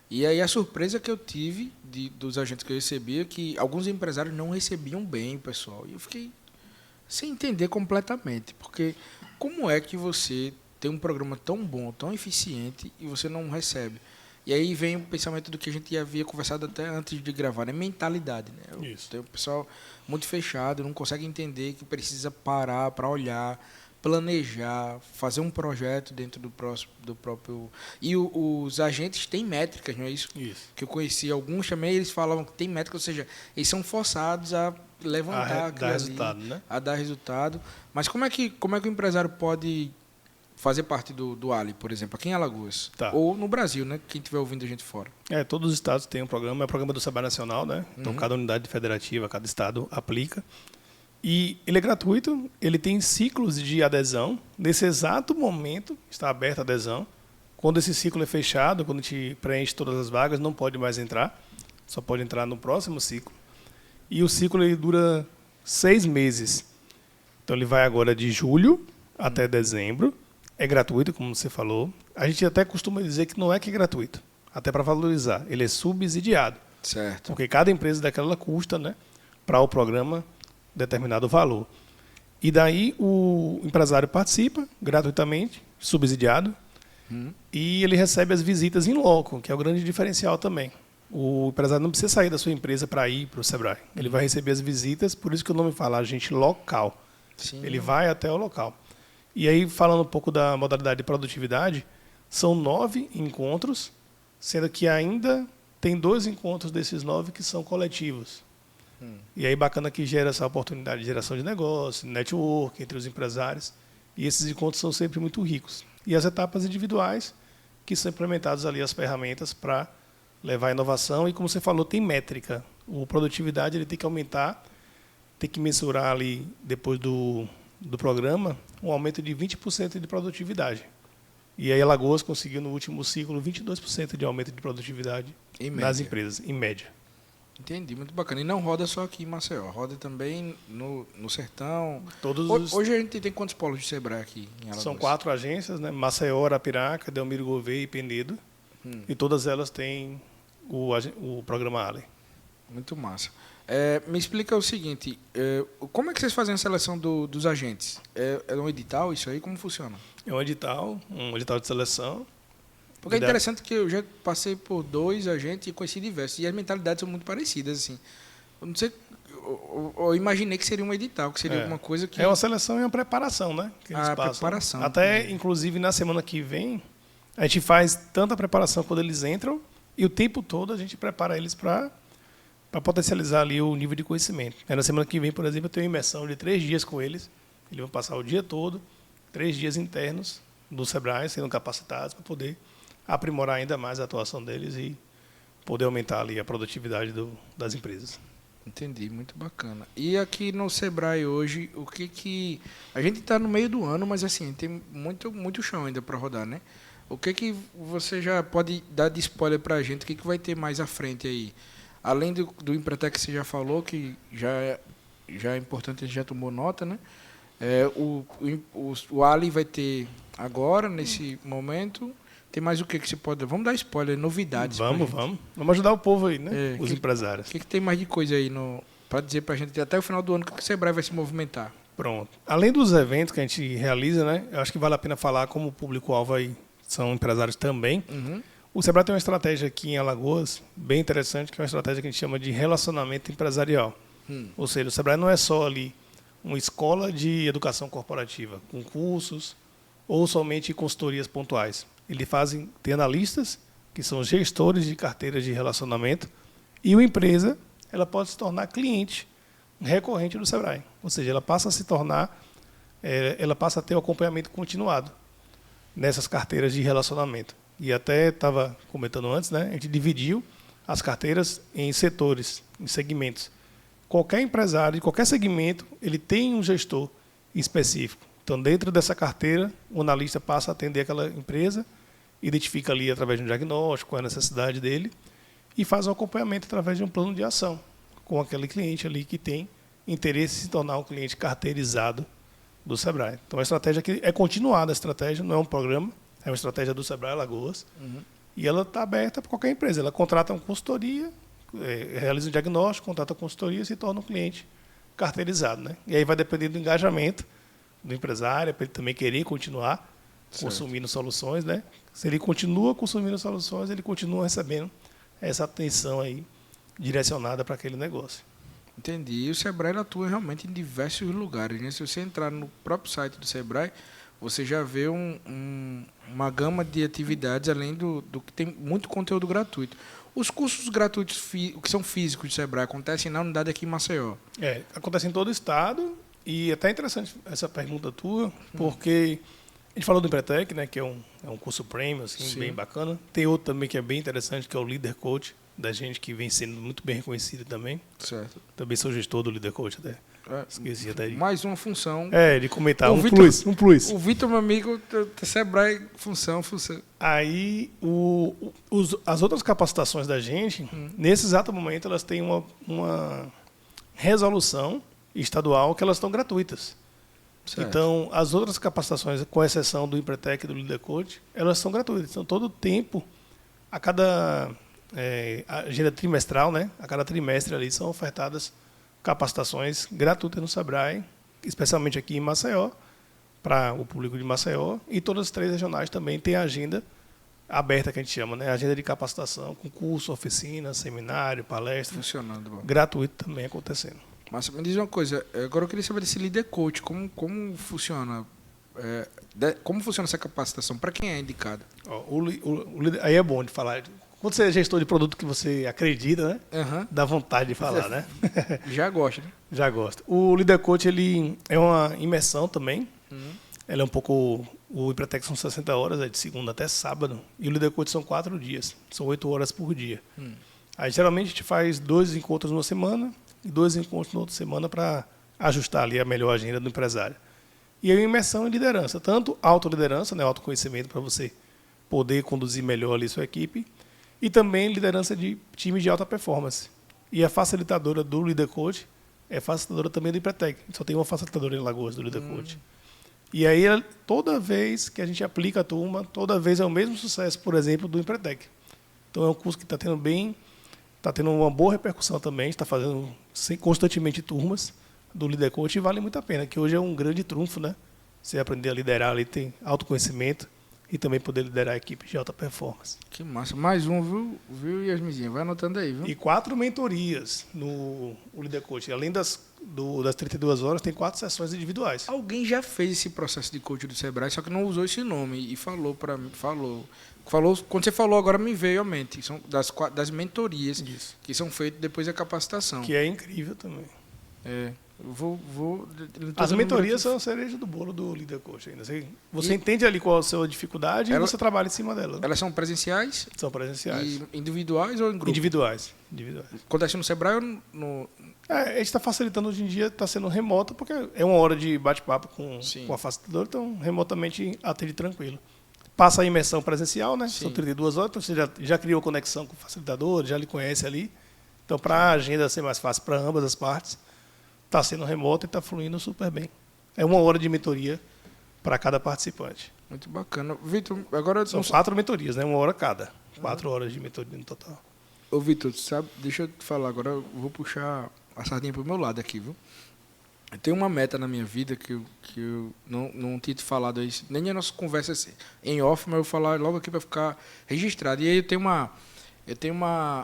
Speaker 1: E aí a surpresa que eu tive dos agentes que eu recebia, que alguns empresários não recebiam bem o pessoal. E eu fiquei sem entender completamente, porque como é que você tem um programa tão bom, tão eficiente, e você não recebe? E aí vem o pensamento do que a gente havia conversado até antes de gravar, né? Mentalidade, né?
Speaker 2: Isso.
Speaker 1: Tem o pessoal muito fechado, não consegue entender que precisa parar para olhar, planejar, fazer um projeto dentro do próprio... E os agentes têm métricas, não é isso?
Speaker 2: Isso.
Speaker 1: Que eu conheci alguns também, eles falavam que tem métricas, ou seja, eles são forçados a levantar aquilo
Speaker 2: dar
Speaker 1: ali,
Speaker 2: resultado, né?
Speaker 1: a dar resultado. Mas como é que o empresário pode fazer parte do Ali, por exemplo, aqui em Alagoas?
Speaker 2: Tá.
Speaker 1: Ou no Brasil, né? Quem estiver ouvindo a gente fora.
Speaker 2: Todos os estados têm um programa, é o programa do Sebrae Nacional, né? Então, cada unidade federativa, cada estado aplica. E ele é gratuito, ele tem ciclos de adesão. Nesse exato momento está aberta a adesão. Quando esse ciclo é fechado, quando a gente preenche todas as vagas, não pode mais entrar. Só pode entrar no próximo ciclo. E o ciclo ele dura 6 meses. Então ele vai agora de julho até dezembro. É gratuito, como você falou. A gente até costuma dizer que não é que é gratuito, até para valorizar. Ele é subsidiado.
Speaker 1: Certo.
Speaker 2: Porque cada empresa daquela custa, né, para o programa determinado valor. E daí o empresário participa gratuitamente, subsidiado, e ele recebe as visitas em loco, que é o grande diferencial também. O empresário não precisa sair da sua empresa para ir para o Sebrae. Ele vai receber as visitas, por isso que o nome fala agente local.
Speaker 1: Sim.
Speaker 2: Ele vai até o local. E aí, falando um pouco da modalidade de produtividade, são 9 encontros, sendo que ainda tem 2 encontros desses 9 que são coletivos. E aí, bacana que gera essa oportunidade de geração de negócio, network entre os empresários. E esses encontros são sempre muito ricos. E as etapas individuais, que são implementadas ali as ferramentas para levar a inovação. E como você falou, tem métrica. A produtividade ele tem que aumentar, tem que mensurar ali, depois do programa, um aumento de 20% de produtividade. E aí Alagoas conseguiu no último ciclo 22% de aumento de produtividade nas empresas, em média.
Speaker 1: Entendi, muito bacana. E não roda só aqui em Maceió, roda também no Sertão. Hoje a gente tem quantos polos de Sebrae aqui em Alagoas?
Speaker 2: São 4 agências, né? Maceió, Arapiraca, Delmiro Gouveia e Penedo. E todas elas têm o programa Ali.
Speaker 1: Muito massa. Me explica o seguinte, como é que vocês fazem a seleção dos agentes? É um edital isso aí? Como funciona?
Speaker 2: É um edital de seleção.
Speaker 1: Porque é interessante que eu já passei por 2 agentes e conheci diversos. E as mentalidades são muito parecidas, assim. Eu não sei, eu imaginei que seria um edital, que seria alguma coisa que...
Speaker 2: É uma seleção e uma preparação, né? Que eles passam.
Speaker 1: Preparação.
Speaker 2: Até, inclusive, na semana que vem, a gente faz tanta preparação quando eles entram e o tempo todo a gente prepara eles para potencializar ali o nível de conhecimento. Na semana que vem, por exemplo, eu tenho uma imersão de 3 dias com eles. Eles vão passar o dia todo, 3 dias internos do Sebrae, sendo capacitados para poder aprimorar ainda mais a atuação deles e poder aumentar ali a produtividade das empresas.
Speaker 1: Entendi, muito bacana. E aqui no Sebrae hoje, o que a gente está no meio do ano, mas assim, tem muito chão ainda para rodar, né? O que você já pode dar de spoiler para a gente? O que vai ter mais à frente aí? Além do Empretec que você já falou, que já é importante, a gente já tomou nota, né? O Ali vai ter agora, nesse momento. Tem mais o que você pode... Vamos dar spoiler, novidades.
Speaker 2: Vamos ajudar o povo aí, né? Os empresários.
Speaker 1: O que tem mais de coisa aí para dizer para a gente até o final do ano que o Sebrae vai se movimentar?
Speaker 2: Pronto. Além dos eventos que a gente realiza, né? Eu acho que vale a pena falar como o público-alvo aí são empresários também. O Sebrae tem uma estratégia aqui em Alagoas bem interessante, que é uma estratégia que a gente chama de relacionamento empresarial. Ou seja, o Sebrae não é só ali uma escola de educação corporativa, com cursos ou somente consultorias pontuais. Tem analistas, que são gestores de carteiras de relacionamento, e uma empresa ela pode se tornar cliente recorrente do Sebrae. Ou seja, ela passa a ter o acompanhamento continuado nessas carteiras de relacionamento. E até estava comentando antes, né? A gente dividiu as carteiras em setores, em segmentos. Qualquer empresário de qualquer segmento, ele tem um gestor específico. Então, dentro dessa carteira, o analista passa a atender aquela empresa, identifica ali através de um diagnóstico qual é a necessidade dele e faz um acompanhamento através de um plano de ação com aquele cliente ali que tem interesse em se tornar um cliente carteirizado do Sebrae. Então, a estratégia aqui é continuada, a estratégia não é um programa, é uma estratégia do Sebrae Alagoas, E ela está aberta para qualquer empresa. Ela contrata uma consultoria, realiza um diagnóstico, contrata a consultoria e se torna um cliente carteirizado, né? E aí vai depender do engajamento do empresário, para ele também querer continuar consumindo soluções, né? Se ele continua consumindo soluções, ele continua recebendo essa atenção aí direcionada para aquele negócio.
Speaker 1: Entendi. E o Sebrae atua realmente em diversos lugares, né? Se você entrar no próprio site do Sebrae, você já vê uma gama de atividades, além do que tem muito conteúdo gratuito. Os cursos gratuitos que são físicos do Sebrae acontecem na unidade aqui em Maceió?
Speaker 2: Acontece em todo o estado, e é até interessante essa pergunta tua, porque a gente falou do Empretec, né, que é um curso premium, assim, bem bacana. Tem outro também que é bem interessante, que é o Leader Coach, da gente, que vem sendo muito bem reconhecido também.
Speaker 1: Certo.
Speaker 2: Também sou gestor do Leader Coach até. Esqueci até de...
Speaker 1: Mais uma função.
Speaker 2: De comentar. Um
Speaker 1: Vitor,
Speaker 2: plus.
Speaker 1: O Vitor, meu amigo, Sebrae, função.
Speaker 2: Aí, as outras capacitações da gente, nesse exato momento, elas têm uma resolução estadual que elas estão gratuitas. Certo. Então, as outras capacitações, com exceção do Empretec e do Leader Coach, elas são gratuitas. Então, todo tempo, a cada agenda trimestral, né? A cada trimestre ali são ofertadas capacitações gratuitas no Sebrae, especialmente aqui em Maceió, para o público de Maceió, e todas as 3 regionais também têm a agenda aberta, que a gente chama, né? Agenda de capacitação, com curso, oficina, seminário, palestra.
Speaker 1: Funcionando. Bom.
Speaker 2: Gratuito também acontecendo.
Speaker 1: Mas me diz uma coisa, agora eu queria saber desse Leader Coach, como funciona? Como funciona essa capacitação? Para quem é indicado?
Speaker 2: Aí é bom de falar. Quando você é gestor de produto que você acredita, né? Dá vontade de falar, né?
Speaker 1: Já gosta, né?
Speaker 2: Já gosto. O Leader Coach, ele é uma imersão também. Ele é um pouco... O Empretec são 60 horas, é de segunda até sábado. E o Leader Coach são 4 dias. São 8 horas por dia. Aí, geralmente, a gente faz 2 encontros numa semana e 2 encontros na outra semana para ajustar ali a melhor agenda do empresário. E aí, a imersão em liderança. Tanto autoliderança, né? Autoconhecimento para você poder conduzir melhor ali sua equipe. E também liderança de time de alta performance. E a facilitadora do Leader Coach é facilitadora também do Empretec. Só tem uma facilitadora em Lagoas do Leader Coach. E aí, toda vez que a gente aplica a turma, toda vez é o mesmo sucesso, por exemplo, do Empretec. Então, é um curso que está tendo uma boa repercussão também. A gente está fazendo constantemente turmas do Leader Coach e vale muito a pena, que hoje é um grande trunfo, né? Você aprender a liderar ali, tem autoconhecimento. E também poder liderar a equipe de alta performance.
Speaker 1: Que massa. Mais um, viu, Yasmizinha? Vai anotando aí, viu?
Speaker 2: E 4 mentorias no Leader Coach. Além das 32 horas, tem 4 sessões individuais.
Speaker 1: Alguém já fez esse processo de coach do Sebrae, só que não usou esse nome. E falou para mim, quando você falou agora me veio à mente. São das mentorias que são feitas depois da capacitação.
Speaker 2: Que é incrível também.
Speaker 1: As
Speaker 2: mentorias são a cereja do bolo do Leader Coach ainda. Você entende ali qual é a sua dificuldade e você trabalha em cima dela.
Speaker 1: Elas são presenciais?
Speaker 2: São presenciais.
Speaker 1: E individuais ou em grupo?
Speaker 2: Individuais.
Speaker 1: Acontece no Sebrae ou no...
Speaker 2: A gente está facilitando hoje em dia, está sendo remoto, porque é 1 hora de bate-papo com a facilitadora, então remotamente atende tranquilo. Passa a imersão presencial, né? Sim. São 32 horas, então você já criou conexão com o facilitador, já lhe conhece ali. Então, para a agenda ser mais fácil para ambas as partes, está sendo remoto e está fluindo super bem. É 1 hora de mentoria para cada participante.
Speaker 1: Muito bacana. Vitor, agora...
Speaker 2: São 4 mentorias, né? 1 hora cada. 4 horas de mentoria no total.
Speaker 1: Ô, Vitor, sabe, deixa eu te falar agora, eu vou puxar a sardinha pro meu lado aqui, viu? Eu tenho uma meta na minha vida que eu não tinha te falado isso, nem a nossa conversa em off, mas eu vou falar logo aqui para ficar registrado. E aí eu tenho uma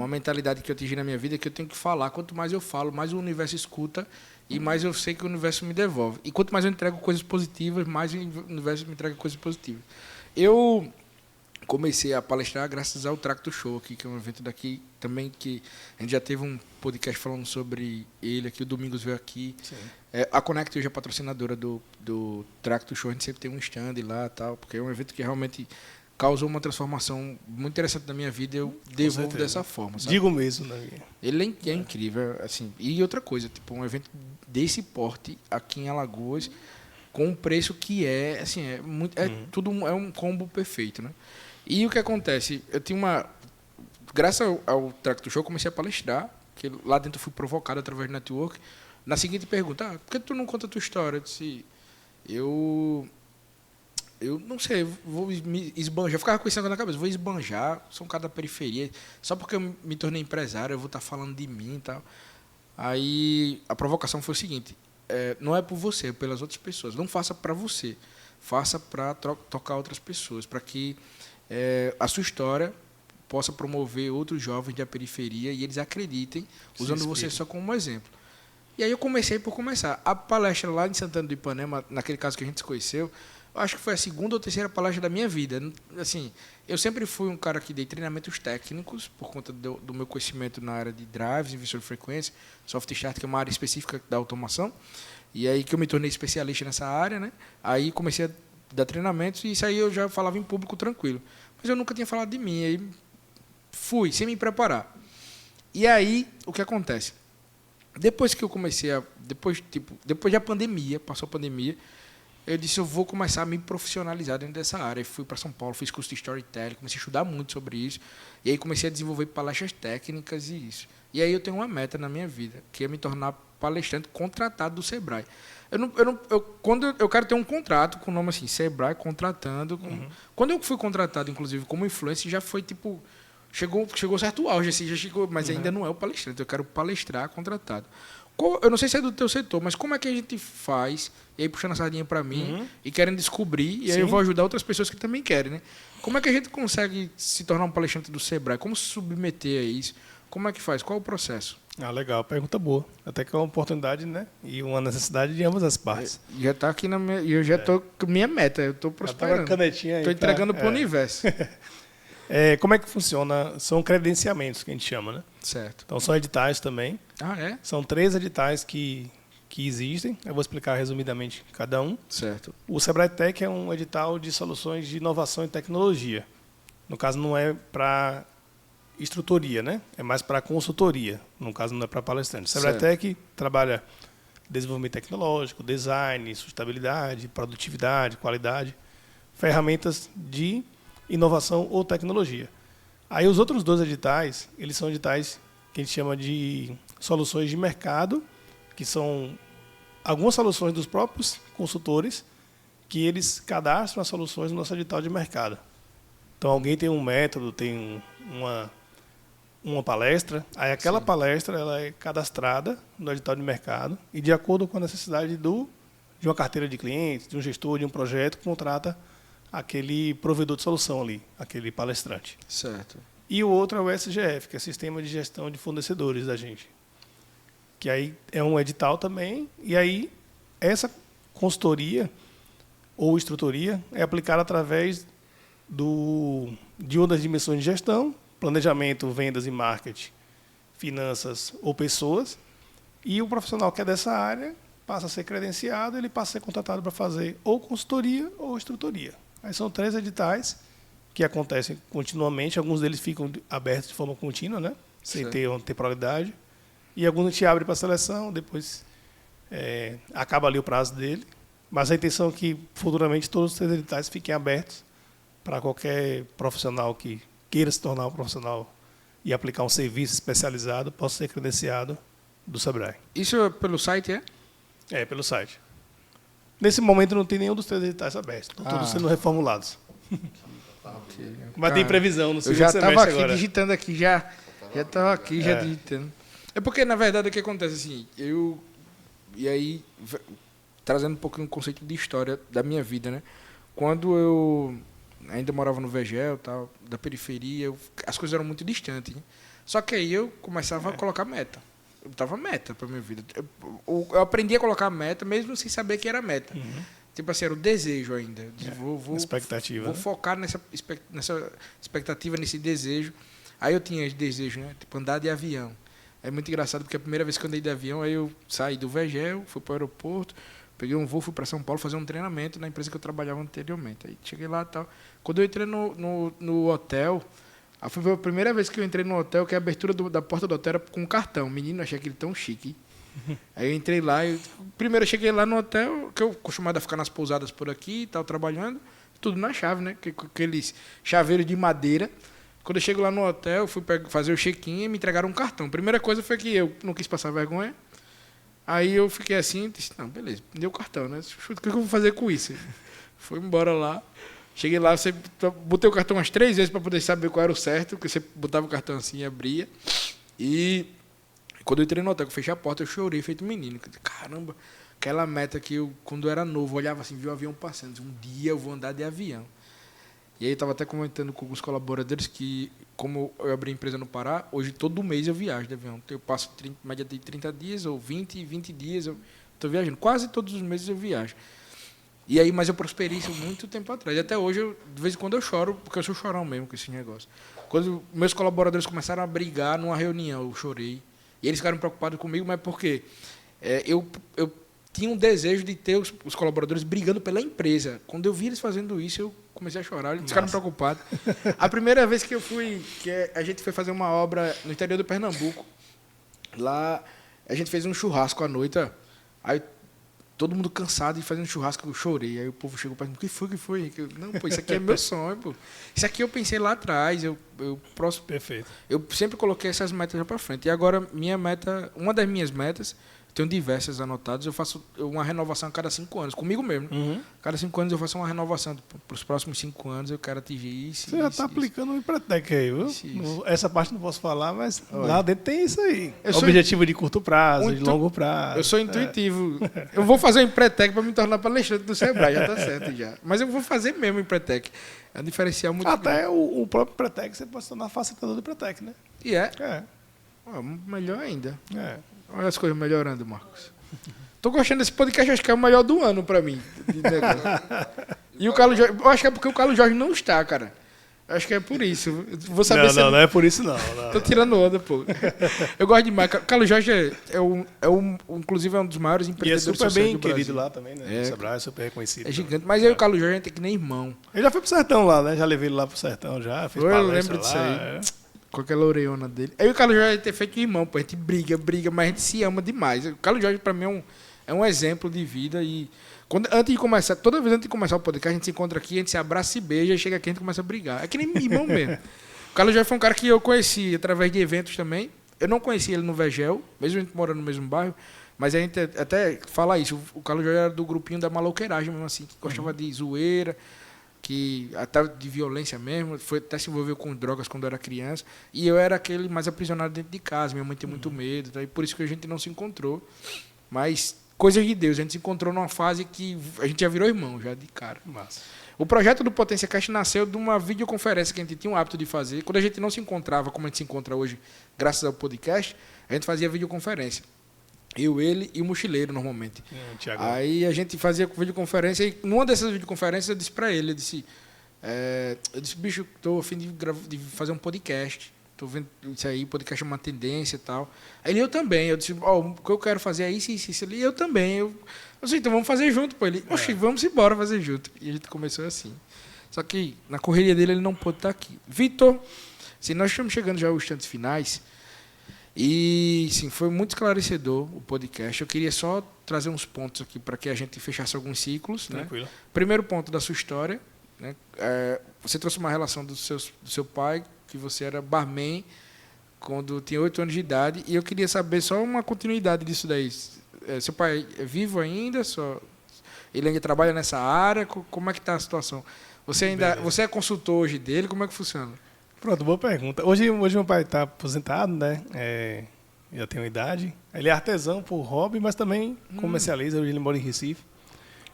Speaker 1: mentalidade que eu atingi na minha vida, que eu tenho que falar. Quanto mais eu falo, mais o universo escuta e mais eu sei que o universo me devolve. E quanto mais eu entrego coisas positivas, mais o universo me entrega coisas positivas. Eu comecei a palestrar graças ao Tracto Show aqui, que é um evento daqui também, que a gente já teve um podcast falando sobre ele aqui, o Domingos veio aqui. A Connect hoje é patrocinadora do Tracto Show, a gente sempre tem um stand lá, tal, porque é um evento que realmente causou uma transformação muito interessante na minha vida, eu devolvo dessa forma, sabe?
Speaker 2: Digo mesmo, né?
Speaker 1: Ele é incrível, assim. E outra coisa, tipo, um evento desse porte aqui em Alagoas, com um preço que é, assim, tudo é um combo perfeito, né? E o que acontece? Eu tinha graças ao Tracto Show, eu comecei a palestrar, que lá dentro eu fui provocado através do network, na seguinte pergunta: por que tu não conta a tua história? Eu disse, eu não sei, vou me esbanjar. Eu ficava com isso na cabeça, vou esbanjar, sou um cara da periferia. Só porque eu me tornei empresário, eu vou estar falando de mim e tal. Aí a provocação foi o seguinte: não é por você, é pelas outras pessoas. Não faça para você, faça para tocar outras pessoas, para que a sua história possa promover outros jovens da periferia e eles acreditem, usando você só como exemplo. E aí eu comecei por começar. A palestra lá em Santana do Ipanema, naquele caso que a gente se conheceu, eu acho que foi a segunda ou terceira palestra da minha vida. Assim, eu sempre fui um cara que dei treinamentos técnicos, por conta do meu conhecimento na área de drives, inversor de frequência, software start, que é uma área específica da automação. E aí que eu me tornei especialista nessa área, né? Aí comecei a dar treinamentos e isso aí eu já falava em público tranquilo. Mas eu nunca tinha falado de mim. Aí fui, sem me preparar. E aí, o que acontece? Depois que eu comecei depois da pandemia, passou a pandemia, eu disse, eu vou começar a me profissionalizar dentro dessa área. E fui para São Paulo, fiz curso de Storytelling, comecei a estudar muito sobre isso. E aí comecei a desenvolver palestras técnicas e isso. E aí eu tenho uma meta na minha vida, que é me tornar palestrante contratado do Sebrae. Quando eu quero ter um contrato com o nome assim, Sebrae contratando. Quando eu fui contratado, inclusive, como influencer, já foi tipo... Chegou certo auge, assim, já chegou, mas ainda não é o palestrante. Eu quero palestrar contratado. Eu não sei se é do teu setor, mas como é que a gente faz, e aí puxando a sardinha para mim, e querem descobrir, e aí eu vou ajudar outras pessoas que também querem, né? Como é que a gente consegue se tornar um palestrante do Sebrae? Como se submeter a isso? Como é que faz? Qual é o processo?
Speaker 2: Legal, pergunta boa. Até que é uma oportunidade, né? E uma necessidade de ambas as partes.
Speaker 1: Já está aqui na minha... Eu já estou com minha meta, eu estou prosperando.
Speaker 2: Estou
Speaker 1: entregando para o universo.
Speaker 2: Como é que funciona? São credenciamentos que a gente chama, né?
Speaker 1: Certo.
Speaker 2: Então, são editais também.
Speaker 1: É?
Speaker 2: São 3 editais que existem. Eu vou explicar resumidamente cada um.
Speaker 1: Certo.
Speaker 2: O Sebrae Tech é um edital de soluções de inovação e tecnologia. No caso, não é para instrutoria, né? É mais para consultoria. No caso, não é para palestrante. O Sebrae Tech trabalha desenvolvimento tecnológico, design, sustentabilidade, produtividade, qualidade, ferramentas de inovação ou tecnologia. Aí os outros 2 editais, eles são editais que a gente chama de soluções de mercado, que são algumas soluções dos próprios consultores que eles cadastram as soluções no nosso edital de mercado. Então alguém tem um método, tem uma palestra, aí aquela palestra ela é cadastrada no edital de mercado e de acordo com a necessidade de uma carteira de clientes, de um gestor, de um projeto, contrata aquele provedor de solução ali, aquele palestrante.
Speaker 1: Certo.
Speaker 2: E o outro é o SGF, que é o Sistema de Gestão de Fornecedores da gente. Que aí é um edital também, e aí essa consultoria ou instrutoria é aplicada através de uma das dimensões de gestão, planejamento, vendas e marketing, finanças ou pessoas, e o profissional que é dessa área passa a ser credenciado, ele passa a ser contratado para fazer ou consultoria ou instrutoria. Aí são 3 editais que acontecem continuamente, alguns deles ficam abertos de forma contínua, né? Sem ter uma temporalidade, e alguns a gente abre para seleção, depois acaba ali o prazo dele, mas a intenção é que futuramente todos os 3 editais fiquem abertos para qualquer profissional que queira se tornar um profissional e aplicar um serviço especializado, possa ser credenciado do Sebrae.
Speaker 1: Isso é pelo site, é?
Speaker 2: É, pelo site. Nesse momento não tem nenhum dos 3 editais abertos, estão todos sendo reformulados. Mas tem previsão no segundo semestre agora.
Speaker 1: Eu já estava aqui digitando aqui, já estava aqui já digitando. É porque, na verdade, o que acontece assim, e aí, trazendo um pouquinho o conceito de história da minha vida, né? Quando eu ainda morava no Vegel, tal, da periferia, as coisas eram muito distantes. Né? Só que aí eu começava a colocar meta. Eu botava meta para minha vida. Eu aprendi a colocar meta, mesmo sem saber que era meta. Tipo assim, era o desejo ainda.
Speaker 2: Expectativa.
Speaker 1: Vou focar nessa expectativa, nesse desejo. Aí eu tinha esse desejo, né? Tipo, andar de avião. É muito engraçado, porque a primeira vez que eu andei de avião, aí eu saí do Vegel, fui para o aeroporto, peguei um voo, fui para São Paulo fazer um treinamento na empresa que eu trabalhava anteriormente. Aí cheguei lá e tal. Quando eu entrei no hotel, foi a primeira vez que eu entrei no hotel, que a abertura da porta do hotel era com cartão. Menino, achei aquele tão chique. Aí eu entrei lá, primeiro eu cheguei lá no hotel, que eu acostumado a ficar nas pousadas por aqui e tal, trabalhando, tudo na chave, né? Aqueles chaveiros de madeira. Quando eu chego lá no hotel, fui fazer o check-in e me entregaram um cartão. Primeira coisa foi que eu não quis passar vergonha. Aí eu fiquei assim, disse, não, beleza, me deu o cartão, né? O que eu vou fazer com isso? Fui embora lá. Cheguei lá, você botei o cartão umas 3 vezes para poder saber qual era o certo, porque você botava o cartão assim e abria. E quando eu entrei no hotel, que eu fechei a porta, eu chorei, feito um menino. Caramba, aquela meta que eu, quando eu era novo, olhava assim, vi o avião passando. Disse, um dia eu vou andar de avião. E aí eu estava até comentando com alguns colaboradores que, como eu abri a empresa no Pará, hoje todo mês eu viajo de avião. Eu passo média de 30 dias ou 20 dias, eu estou viajando. Quase todos os meses eu viajo. E aí, mas eu prosperei isso muito tempo atrás. E até hoje, de vez em quando eu choro, porque eu sou chorão mesmo com esse negócio. Quando meus colaboradores começaram a brigar numa reunião, eu chorei. E eles ficaram preocupados comigo, mas porque eu tinha um desejo de ter os colaboradores brigando pela empresa. Quando eu vi eles fazendo isso, eu comecei a chorar. Eles ficaram preocupados. A primeira vez que eu fui, a gente foi fazer uma obra no interior do Pernambuco. Lá, a gente fez um churrasco à noite. Aí, todo mundo cansado de fazer um churrasco, eu chorei. Aí o povo chegou para mim, o que foi? Não, pô, isso aqui é meu sonho, pô. Isso aqui eu pensei lá atrás.
Speaker 2: Perfeito.
Speaker 1: Eu sempre coloquei essas metas para frente. E agora, uma das minhas metas, tenho diversas anotadas, eu faço uma renovação a cada 5 anos, comigo mesmo. Uhum. Cada 5 anos eu faço uma renovação. Para os próximos 5 anos eu quero atingir isso.
Speaker 2: Você já está aplicando o Empretec aí, viu? Isso. Essa parte não posso falar, mas lá dentro tem isso aí. Objetivo de curto prazo, de longo prazo.
Speaker 1: Eu sou intuitivo. Eu vou fazer o Empretec para me tornar palestrante do Sebrae, já está certo já. Mas eu vou fazer mesmo o Empretec. É um diferencial muito grande.
Speaker 2: Até o próprio Empretec, você pode se tornar facilitador do Empretec, né?
Speaker 1: E melhor ainda. Olha as coisas melhorando, Marcos. Tô gostando desse podcast, acho que é o melhor do ano pra mim. E o Carlos Jorge, eu acho que é porque o Carlos Jorge não está, cara. Acho que é por isso. Vou saber
Speaker 2: não é por isso não.
Speaker 1: Tô tirando onda, pô. Eu gosto demais. Carlos Jorge inclusive é um dos maiores empreendedores
Speaker 2: sociais do Brasil. E é super bem querido lá também, né? O Sebrae é super reconhecido.
Speaker 1: É gigante. Mas aí o Carlos Jorge a gente tem que nem irmão.
Speaker 2: Ele já foi pro Sertão lá, né? Já levei ele lá pro Sertão, já. Fez palestra.
Speaker 1: Eu lembro disso aí. Com aquela orelhona dele. Aí o Carlos Jorge ter feito irmão, pô. A gente briga, mas a gente se ama demais. O Carlos Jorge, pra mim, é um exemplo de vida. E toda vez antes de começar o podcast, a gente se encontra aqui, a gente se abraça e beija, e chega aqui e a gente começa a brigar. É que nem irmão mesmo. O Carlos Jorge foi um cara que eu conheci através de eventos também. Eu não conhecia ele no Vegel, mesmo a gente morando no mesmo bairro. Mas a gente até fala isso. O Carlos Jorge era do grupinho da maloqueiragem mesmo assim, que gostava de zoeira, que até de violência mesmo, até se envolveu com drogas quando era criança, e eu era aquele mais aprisionado dentro de casa, minha mãe tinha muito medo, tá? E por isso que a gente não se encontrou, mas coisas de Deus, a gente se encontrou numa fase que a gente já virou irmão, já de cara.
Speaker 2: Massa.
Speaker 1: O projeto do Potência Cast nasceu de uma videoconferência que a gente tinha o hábito de fazer, quando a gente não se encontrava, como a gente se encontra hoje, graças ao podcast, a gente fazia videoconferência. Eu, ele e o mochileiro, normalmente. Aí a gente fazia videoconferência e numa dessas videoconferências eu disse para ele, eu disse, bicho, estou a fim de fazer um podcast. Estou vendo isso aí, podcast é uma tendência e tal. Aí ele, eu também. Eu disse, o que eu quero fazer é isso. Ele, eu também. Eu disse, então vamos fazer junto. Pô. Ele, oxe, vamos embora fazer junto. E a gente começou assim. Só que na correria dele ele não pôde estar aqui. Vitor, assim, nós estamos chegando já aos instantes finais. E, sim, foi muito esclarecedor o podcast. Eu queria só trazer uns pontos aqui para que a gente fechasse alguns ciclos. Tranquilo. Né? Primeiro ponto da sua história. Né? Você trouxe uma relação do seu pai, que você era barman quando tinha 8 anos de idade. E eu queria saber só uma continuidade disso daí. Seu pai é vivo ainda? Ele ainda trabalha nessa área? Como é que está a situação? Você é consultor hoje dele? Como é que funciona?
Speaker 2: Pronto, boa pergunta. Hoje meu pai está aposentado, né? Já tem uma idade. Ele é artesão por hobby, mas também comercializa. Hoje ele mora em Recife.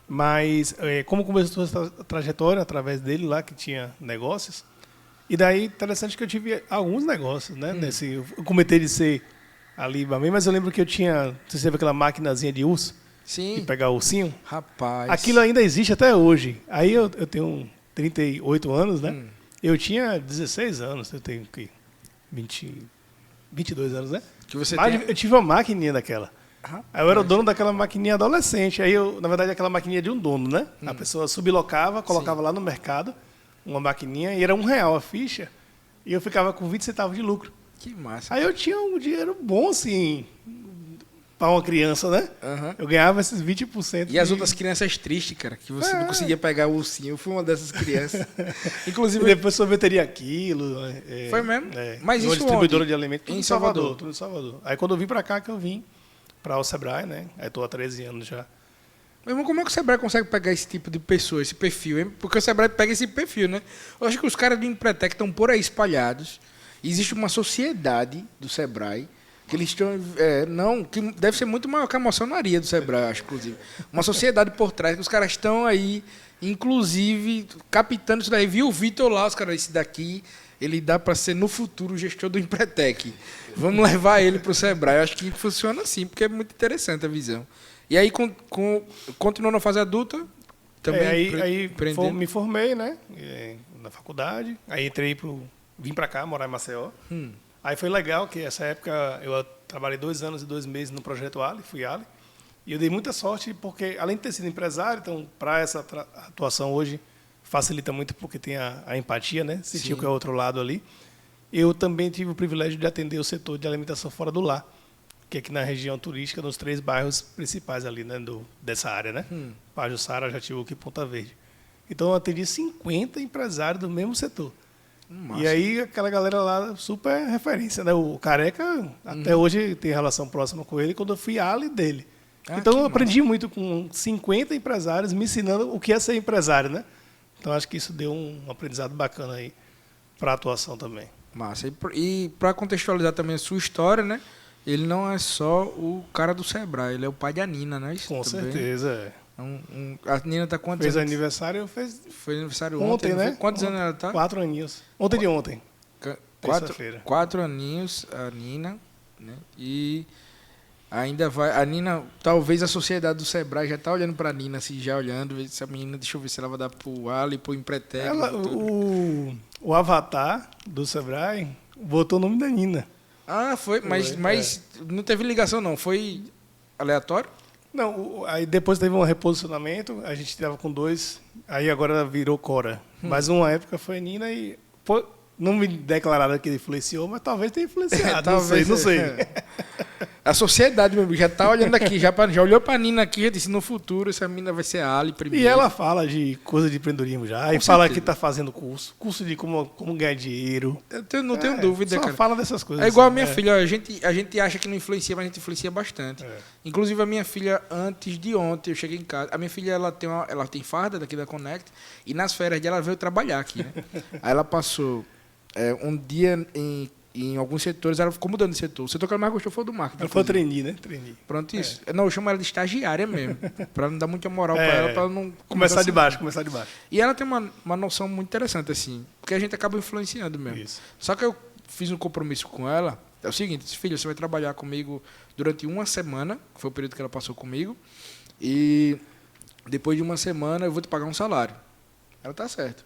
Speaker 2: Mas como começou a trajetória através dele lá, que tinha negócios. E daí, interessante que eu tive alguns negócios, né? Eu comentei de ser ali barman, mas eu lembro que eu tinha... Você teve aquela maquinazinha de urso?
Speaker 1: Sim.
Speaker 2: De pegar o ursinho?
Speaker 1: Rapaz.
Speaker 2: Aquilo ainda existe até hoje. Aí eu tenho 38 anos, né? Eu tinha 16 anos, eu tenho 22 anos, né? Eu tive uma maquininha daquela. Aí eu era o dono daquela maquininha adolescente. Aí na verdade, aquela maquininha de um dono, né? A pessoa sublocava, colocava lá no mercado uma maquininha e era R$1 a ficha. E eu ficava com 20 centavos de lucro.
Speaker 1: Que massa.
Speaker 2: Aí eu tinha um dinheiro bom, assim, para uma criança, né?
Speaker 1: Uhum.
Speaker 2: Eu ganhava esses 20%.
Speaker 1: E as outras crianças tristes, cara, que você não conseguia pegar o ursinho. Eu fui uma dessas crianças. Inclusive...
Speaker 2: E depois sorveteria aquilo.
Speaker 1: Foi mesmo? Mas
Speaker 2: uma
Speaker 1: isso
Speaker 2: distribuidora de alimentos.
Speaker 1: Em Salvador.
Speaker 2: Tudo em Salvador. Aí quando eu vim para cá, que eu vim para o Sebrae, né? Aí estou há 13 anos já.
Speaker 1: Meu irmão, como é que o Sebrae consegue pegar esse tipo de pessoa, esse perfil, hein? Porque o Sebrae pega esse perfil, né? Eu acho que os caras do Empretec estão por aí espalhados. Existe uma sociedade do Sebrae que eles estão... que deve ser muito maior que a maçonaria do Sebrae, acho, inclusive. Uma sociedade por trás que os caras estão aí, inclusive, captando isso daí. Viu o Vitor lá, os caras, esse daqui, ele dá para ser, no futuro, o gestor do Empretec. Vamos levar ele para o Sebrae. Eu acho que funciona assim, porque é muito interessante a visão. E aí, continuou na fase adulta, também
Speaker 2: me formei, né, na faculdade, aí vim para cá, morar em Maceió. Aí foi legal que essa época eu trabalhei 2 anos e 2 meses no projeto Ali, fui Ali, e eu dei muita sorte porque, além de ter sido empresário, então, para essa atuação hoje, facilita muito porque tem a empatia, né, sentir o que é o outro lado ali. Eu também tive o privilégio de atender o setor de alimentação fora do lar, que é aqui na região turística, nos 3 bairros principais ali, né, dessa área, né? Pajuçara, Jatiuca e Ponta Verde. Então, eu atendi 50 empresários do mesmo setor.
Speaker 1: Massa.
Speaker 2: E aí, aquela galera lá, super referência, né? O Careca, até hoje, tem relação próxima com ele, quando eu fui ali dele. Então, eu aprendi muito com 50 empresários, me ensinando o que é ser empresário, né? Então, acho que isso deu um aprendizado bacana aí para a atuação também.
Speaker 1: Massa. E para contextualizar também a sua história, né? Ele não é só o cara do Sebrae, ele é o pai de Nina, né? Isso
Speaker 2: com
Speaker 1: também.
Speaker 2: Certeza,
Speaker 1: a Nina tá quantos
Speaker 2: anos?
Speaker 1: Fez
Speaker 2: aniversário,
Speaker 1: foi aniversário ontem,
Speaker 2: né?
Speaker 1: Quantos anos ela tá?
Speaker 2: 4 aninhos. Ontem de ontem.
Speaker 1: 4 aninhos, a Nina, né? E ainda vai... A Nina, talvez a sociedade do Sebrae já tá olhando pra Nina, assim, já olhando, essa menina, deixa eu ver se ela vai dar pro Ali, pro Empretec.
Speaker 2: O avatar do Sebrae botou o nome da Nina.
Speaker 1: Foi, mas não teve ligação não, foi aleatório?
Speaker 2: Não, aí depois teve um reposicionamento, a gente estava com 2, aí agora virou Cora. Mas uma época foi Nina e não me declararam que ele influenciou, mas talvez tenha influenciado, talvez, não sei.
Speaker 1: A sociedade, meu amigo, já tá olhando aqui, já olhou pra Nina aqui, já disse, no futuro essa menina vai ser a Ali primeiro.
Speaker 2: E ela fala de coisa de empreendedorismo já, e fala que tá fazendo curso de como ganhar dinheiro.
Speaker 1: Eu não tenho dúvida, cara.
Speaker 2: Fala dessas coisas.
Speaker 1: É igual assim, a minha filha, a gente acha que não influencia, mas a gente influencia bastante. Inclusive a minha filha, antes de ontem, eu cheguei em casa, a minha filha, ela tem farda daqui da Connect, e nas férias dela ela veio trabalhar aqui, né? Aí ela passou um dia em alguns setores, ela ficou mudando de setor. O setor que ela mais gostou foi o do marketing.
Speaker 2: Ela foi trainee, né?
Speaker 1: Pronto, isso. Não, eu chamo ela de estagiária mesmo, para não dar muita moral para ela, para não...
Speaker 2: Começar de baixo.
Speaker 1: E ela tem uma noção muito interessante, assim, porque a gente acaba influenciando mesmo.
Speaker 2: Isso.
Speaker 1: Só que eu fiz um compromisso com ela, é o seguinte, filha, você vai trabalhar comigo durante 1 semana, que foi o período que ela passou comigo, e depois de 1 semana eu vou te pagar um salário. Ela tá certo.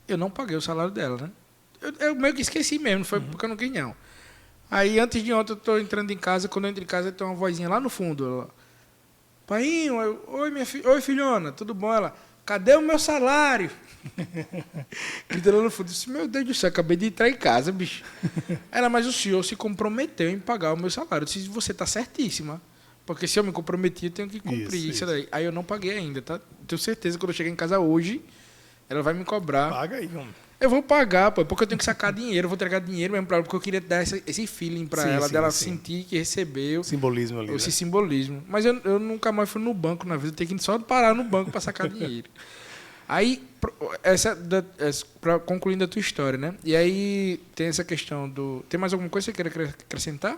Speaker 1: Eu não paguei o salário dela, né? Eu meio que esqueci mesmo, não foi porque eu não quis não. Aí, antes de ontem, eu estou entrando em casa, quando eu entro em casa, tem uma vozinha lá no fundo. Ela, Painho, oi, filhona, tudo bom? Ela, cadê o meu salário? Gritando lá no fundo. Eu disse, meu Deus do céu, acabei de entrar em casa, bicho. Ela, mas o senhor se comprometeu em pagar o meu salário. Eu disse, você está certíssima. Porque se eu me comprometi, eu tenho que cumprir isso daí. Aí eu não paguei ainda, tá? Tenho certeza que quando eu chegar em casa hoje, ela vai me cobrar.
Speaker 2: Paga aí, homem.
Speaker 1: Eu vou pagar, pô, porque eu tenho que sacar dinheiro, eu vou entregar dinheiro mesmo para ela, porque eu queria dar esse feeling para ela, dela sentir que recebeu.
Speaker 2: Simbolismo ali.
Speaker 1: Esse simbolismo. Mas eu nunca mais fui no banco na vida, eu tenho que só parar no banco para sacar dinheiro. Aí, concluindo a tua história, né? E aí tem essa questão do... Tem mais alguma coisa que você queira acrescentar?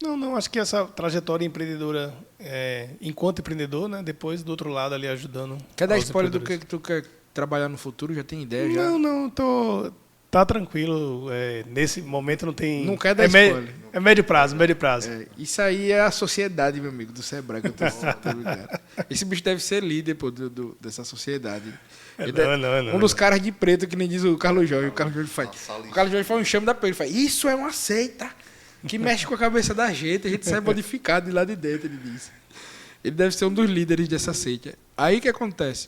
Speaker 2: Não, acho que essa trajetória empreendedora, enquanto empreendedor, né? Depois do outro lado ali ajudando.
Speaker 1: Quer dar spoiler do que tu quer trabalhar no futuro? Já tem ideia? Já?
Speaker 2: Não, tá tranquilo. Nesse momento não tem...
Speaker 1: Não quer dar spoiler.
Speaker 2: É médio prazo.
Speaker 1: Isso aí é a sociedade, meu amigo, do Sebrae, que eu tô ligado. Esse bicho deve ser líder, pô, dessa sociedade.
Speaker 2: Não.
Speaker 1: Um dos caras de preto, que nem diz o Carlos Jorge. O Carlos Jorge faz um chame da pele. Ele faz, isso é uma seita que mexe com a cabeça da gente. A gente sai modificado de lá de dentro, ele diz. Ele deve ser um dos líderes dessa seita. Aí o que acontece?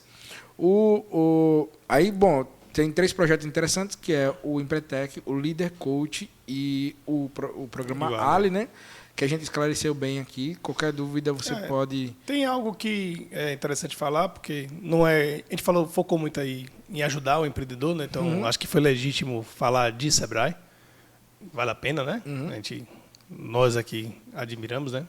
Speaker 1: Aí, bom, tem 3 projetos interessantes, que é o Empretec, o Líder Coach e o programa Ali, né? Que a gente esclareceu bem aqui. Qualquer dúvida você pode...
Speaker 2: Tem algo que é interessante falar, porque não é... A gente focou muito aí em ajudar o empreendedor, né? Então, acho que foi legítimo falar de Sebrae. Vale a pena, né? Nós aqui admiramos, né?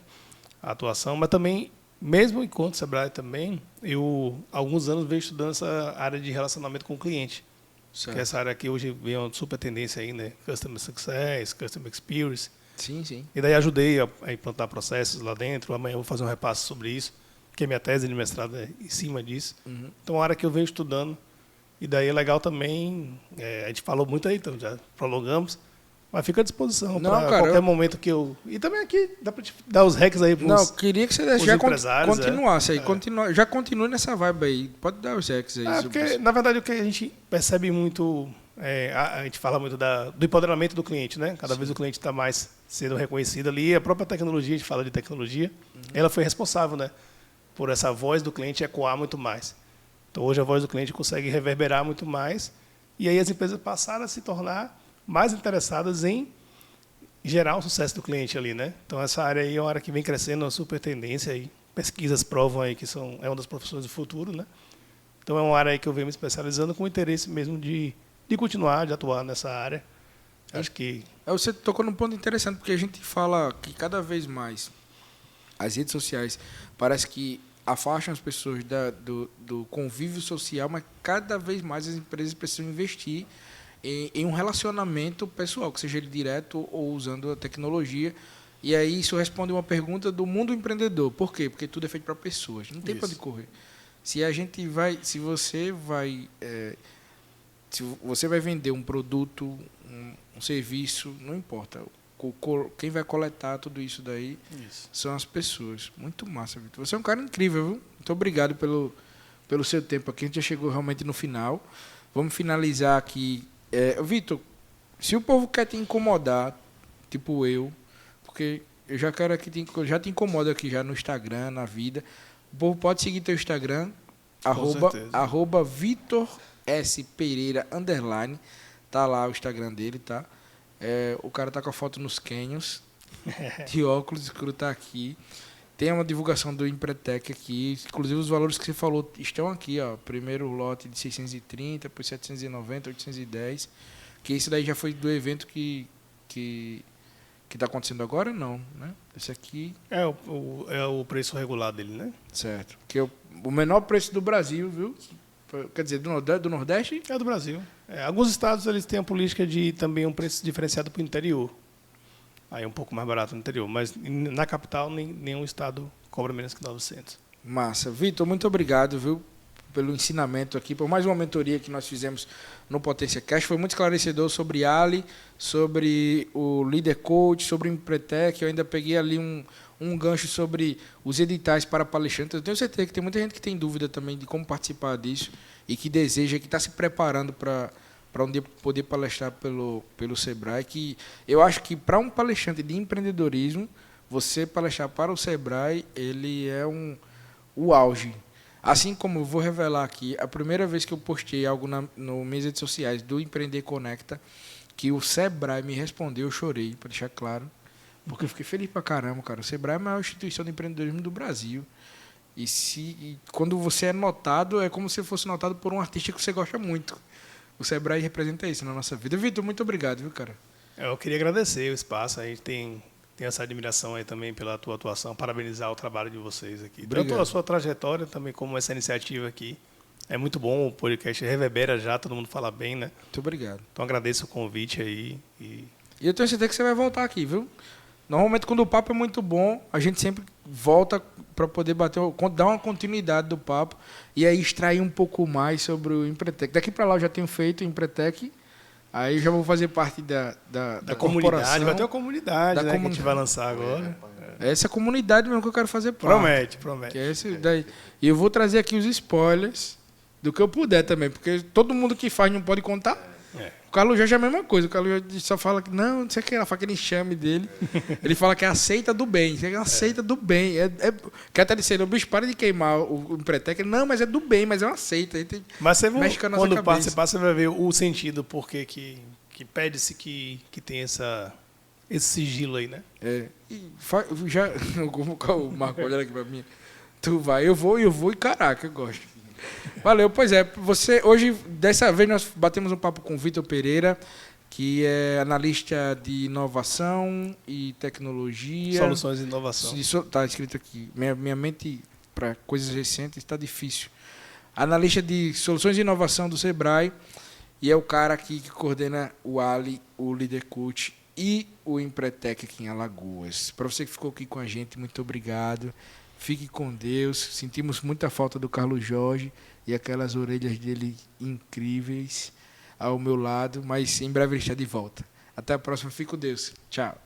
Speaker 2: a atuação, mas também, mesmo enquanto Sebrae também, eu, há alguns anos, venho estudando essa área de relacionamento com o cliente.
Speaker 1: Certo.
Speaker 2: Que é essa área que hoje vem uma super tendência aí, né? Customer Success, Customer Experience.
Speaker 1: Sim, sim.
Speaker 2: E daí ajudei a implantar processos lá dentro. Amanhã eu vou fazer um repasse sobre isso, porque a minha tese de mestrado é em cima disso.
Speaker 1: Uhum.
Speaker 2: Então, é uma área que eu venho estudando. E daí é legal também, a gente falou muito aí, então já prolongamos, mas fica à disposição para qualquer momento que eu... E também aqui dá para te dar os hacks aí para
Speaker 1: Não, queria que você já continuasse aí. Já continue nessa vibe aí. Pode dar os hacks aí.
Speaker 2: Porque, na verdade, o que a gente percebe muito... a gente fala muito do empoderamento do cliente, né? Cada vez o cliente está mais sendo reconhecido ali. A própria tecnologia, a gente fala de tecnologia, ela foi responsável, né? Por essa voz do cliente ecoar muito mais. Então, hoje a voz do cliente consegue reverberar muito mais e aí as empresas passaram a se tornar mais interessadas em gerar o sucesso do cliente ali, né? Então, essa área aí é uma área que vem crescendo, uma super tendência aí. Pesquisas provam aí que é uma das profissões do futuro, né? Então, é uma área aí que eu venho me especializando com interesse mesmo de continuar, de atuar nessa área. Acho que...
Speaker 1: Você tocou num ponto interessante, porque a gente fala que cada vez mais as redes sociais parece que afastam as pessoas do convívio social, mas cada vez mais as empresas precisam investir em um relacionamento pessoal, que seja ele direto ou usando a tecnologia. E aí isso responde uma pergunta do mundo empreendedor. Por quê? Porque tudo é feito para pessoas. Não tem para onde correr. Se você vai vender um produto, um serviço, não importa. Quem vai coletar tudo isso daí são as pessoas. Muito massa, Vitor. Você é um cara incrível, viu? Muito obrigado pelo seu tempo aqui. A gente já chegou realmente no final. Vamos finalizar aqui. Vitor, se o povo quer te incomodar, tipo eu, porque eu já quero que já te incomodo aqui já no Instagram, na vida, o povo pode seguir teu Instagram, @ Vitor S. Pereira _. Tá lá o Instagram dele, tá? O cara tá com a foto nos canyons, de óculos escuro tá aqui. Tem uma divulgação do Empretec aqui. Inclusive os valores que você falou estão aqui, ó. Primeiro lote de 630, depois 790, 810. Que isso daí já foi do evento que tá acontecendo agora, não, né? Esse aqui...
Speaker 2: É o preço regular dele, né?
Speaker 1: Certo. Que é o menor preço do Brasil, viu? Quer dizer, do Nordeste?
Speaker 2: É do Brasil. Alguns estados eles têm a política de também um preço diferenciado para o interior. Aí é um pouco mais barato no interior. Mas na capital, nenhum estado cobra menos que 900.
Speaker 1: Massa. Vitor, muito obrigado, viu, pelo ensinamento aqui, por mais uma mentoria que nós fizemos no Potência Cash. Foi muito esclarecedor sobre Ali, sobre o Líder Coach, sobre o Empretec. Eu ainda peguei ali um gancho sobre os editais para palestrantes. Eu tenho certeza que tem muita gente que tem dúvida também de como participar disso e que deseja, que está se preparando para um dia poder palestrar pelo Sebrae. Que eu acho que para um palestrante de empreendedorismo, você palestrar para o Sebrae, ele é o auge. Assim como eu vou revelar aqui, a primeira vez que eu postei algo no minhas redes sociais do Empreender Conecta, que o Sebrae me respondeu, eu chorei, para deixar claro. Porque eu fiquei feliz pra caramba, cara. O Sebrae é a maior instituição de empreendedorismo do Brasil. E quando você é notado, é como se fosse notado por um artista que você gosta muito. O Sebrae representa isso na nossa vida. Vitor, muito obrigado, viu, cara?
Speaker 2: Eu queria agradecer o espaço. A gente tem essa admiração aí também pela tua atuação. Parabenizar o trabalho de vocês aqui.
Speaker 1: Obrigado.
Speaker 2: Tanto a sua trajetória também como essa iniciativa aqui. É muito bom, o podcast reverbera já, todo mundo fala bem, né?
Speaker 1: Muito obrigado.
Speaker 2: Então agradeço o convite aí.
Speaker 1: E eu tenho certeza que você vai voltar aqui, viu? Normalmente, quando o papo é muito bom, a gente sempre volta para poder dar uma continuidade do papo e aí extrair um pouco mais sobre o Empretec. Daqui para lá eu já tenho feito o Empretec, aí já vou fazer parte da
Speaker 2: comunidade. Vai ter uma comunidade,
Speaker 1: né,
Speaker 2: que a gente vai lançar agora.
Speaker 1: Essa comunidade mesmo que eu quero fazer parte.
Speaker 2: Promete.
Speaker 1: Que é esse daí. E eu vou trazer aqui os spoilers do que eu puder também, porque todo mundo que faz não pode contar. O Carlos Jorge é a mesma coisa. O Carlos Jorge só fala que não sei o que, ela fala aquele enxame dele. Ele fala que é aceita do bem. É aceita do bem. Quer até dizer, o bicho para de queimar o Empretec. Não, mas é do bem, mas é uma aceita.
Speaker 2: Mas você quando participar, você vai ver o sentido, porque que pede-se que tem esse sigilo aí, né?
Speaker 1: Já o Marco olha aqui pra mim. Tu vai, eu vou e caraca, eu gosto. Valeu, pois é. Hoje, dessa vez, nós batemos um papo com o Vitor Pereira, que é analista de inovação e tecnologia.
Speaker 2: Soluções de inovação.
Speaker 1: Está escrito aqui. Minha mente para coisas recentes está difícil. Analista de soluções de inovação do Sebrae, e é o cara aqui que coordena o Ali, o Líder Coach e o Empretec aqui em Alagoas. Para você que ficou aqui com a gente, muito obrigado. Fique com Deus. Sentimos muita falta do Carlos Jorge e aquelas orelhas dele incríveis ao meu lado, mas em breve ele está de volta. Até a próxima. Fique com Deus. Tchau.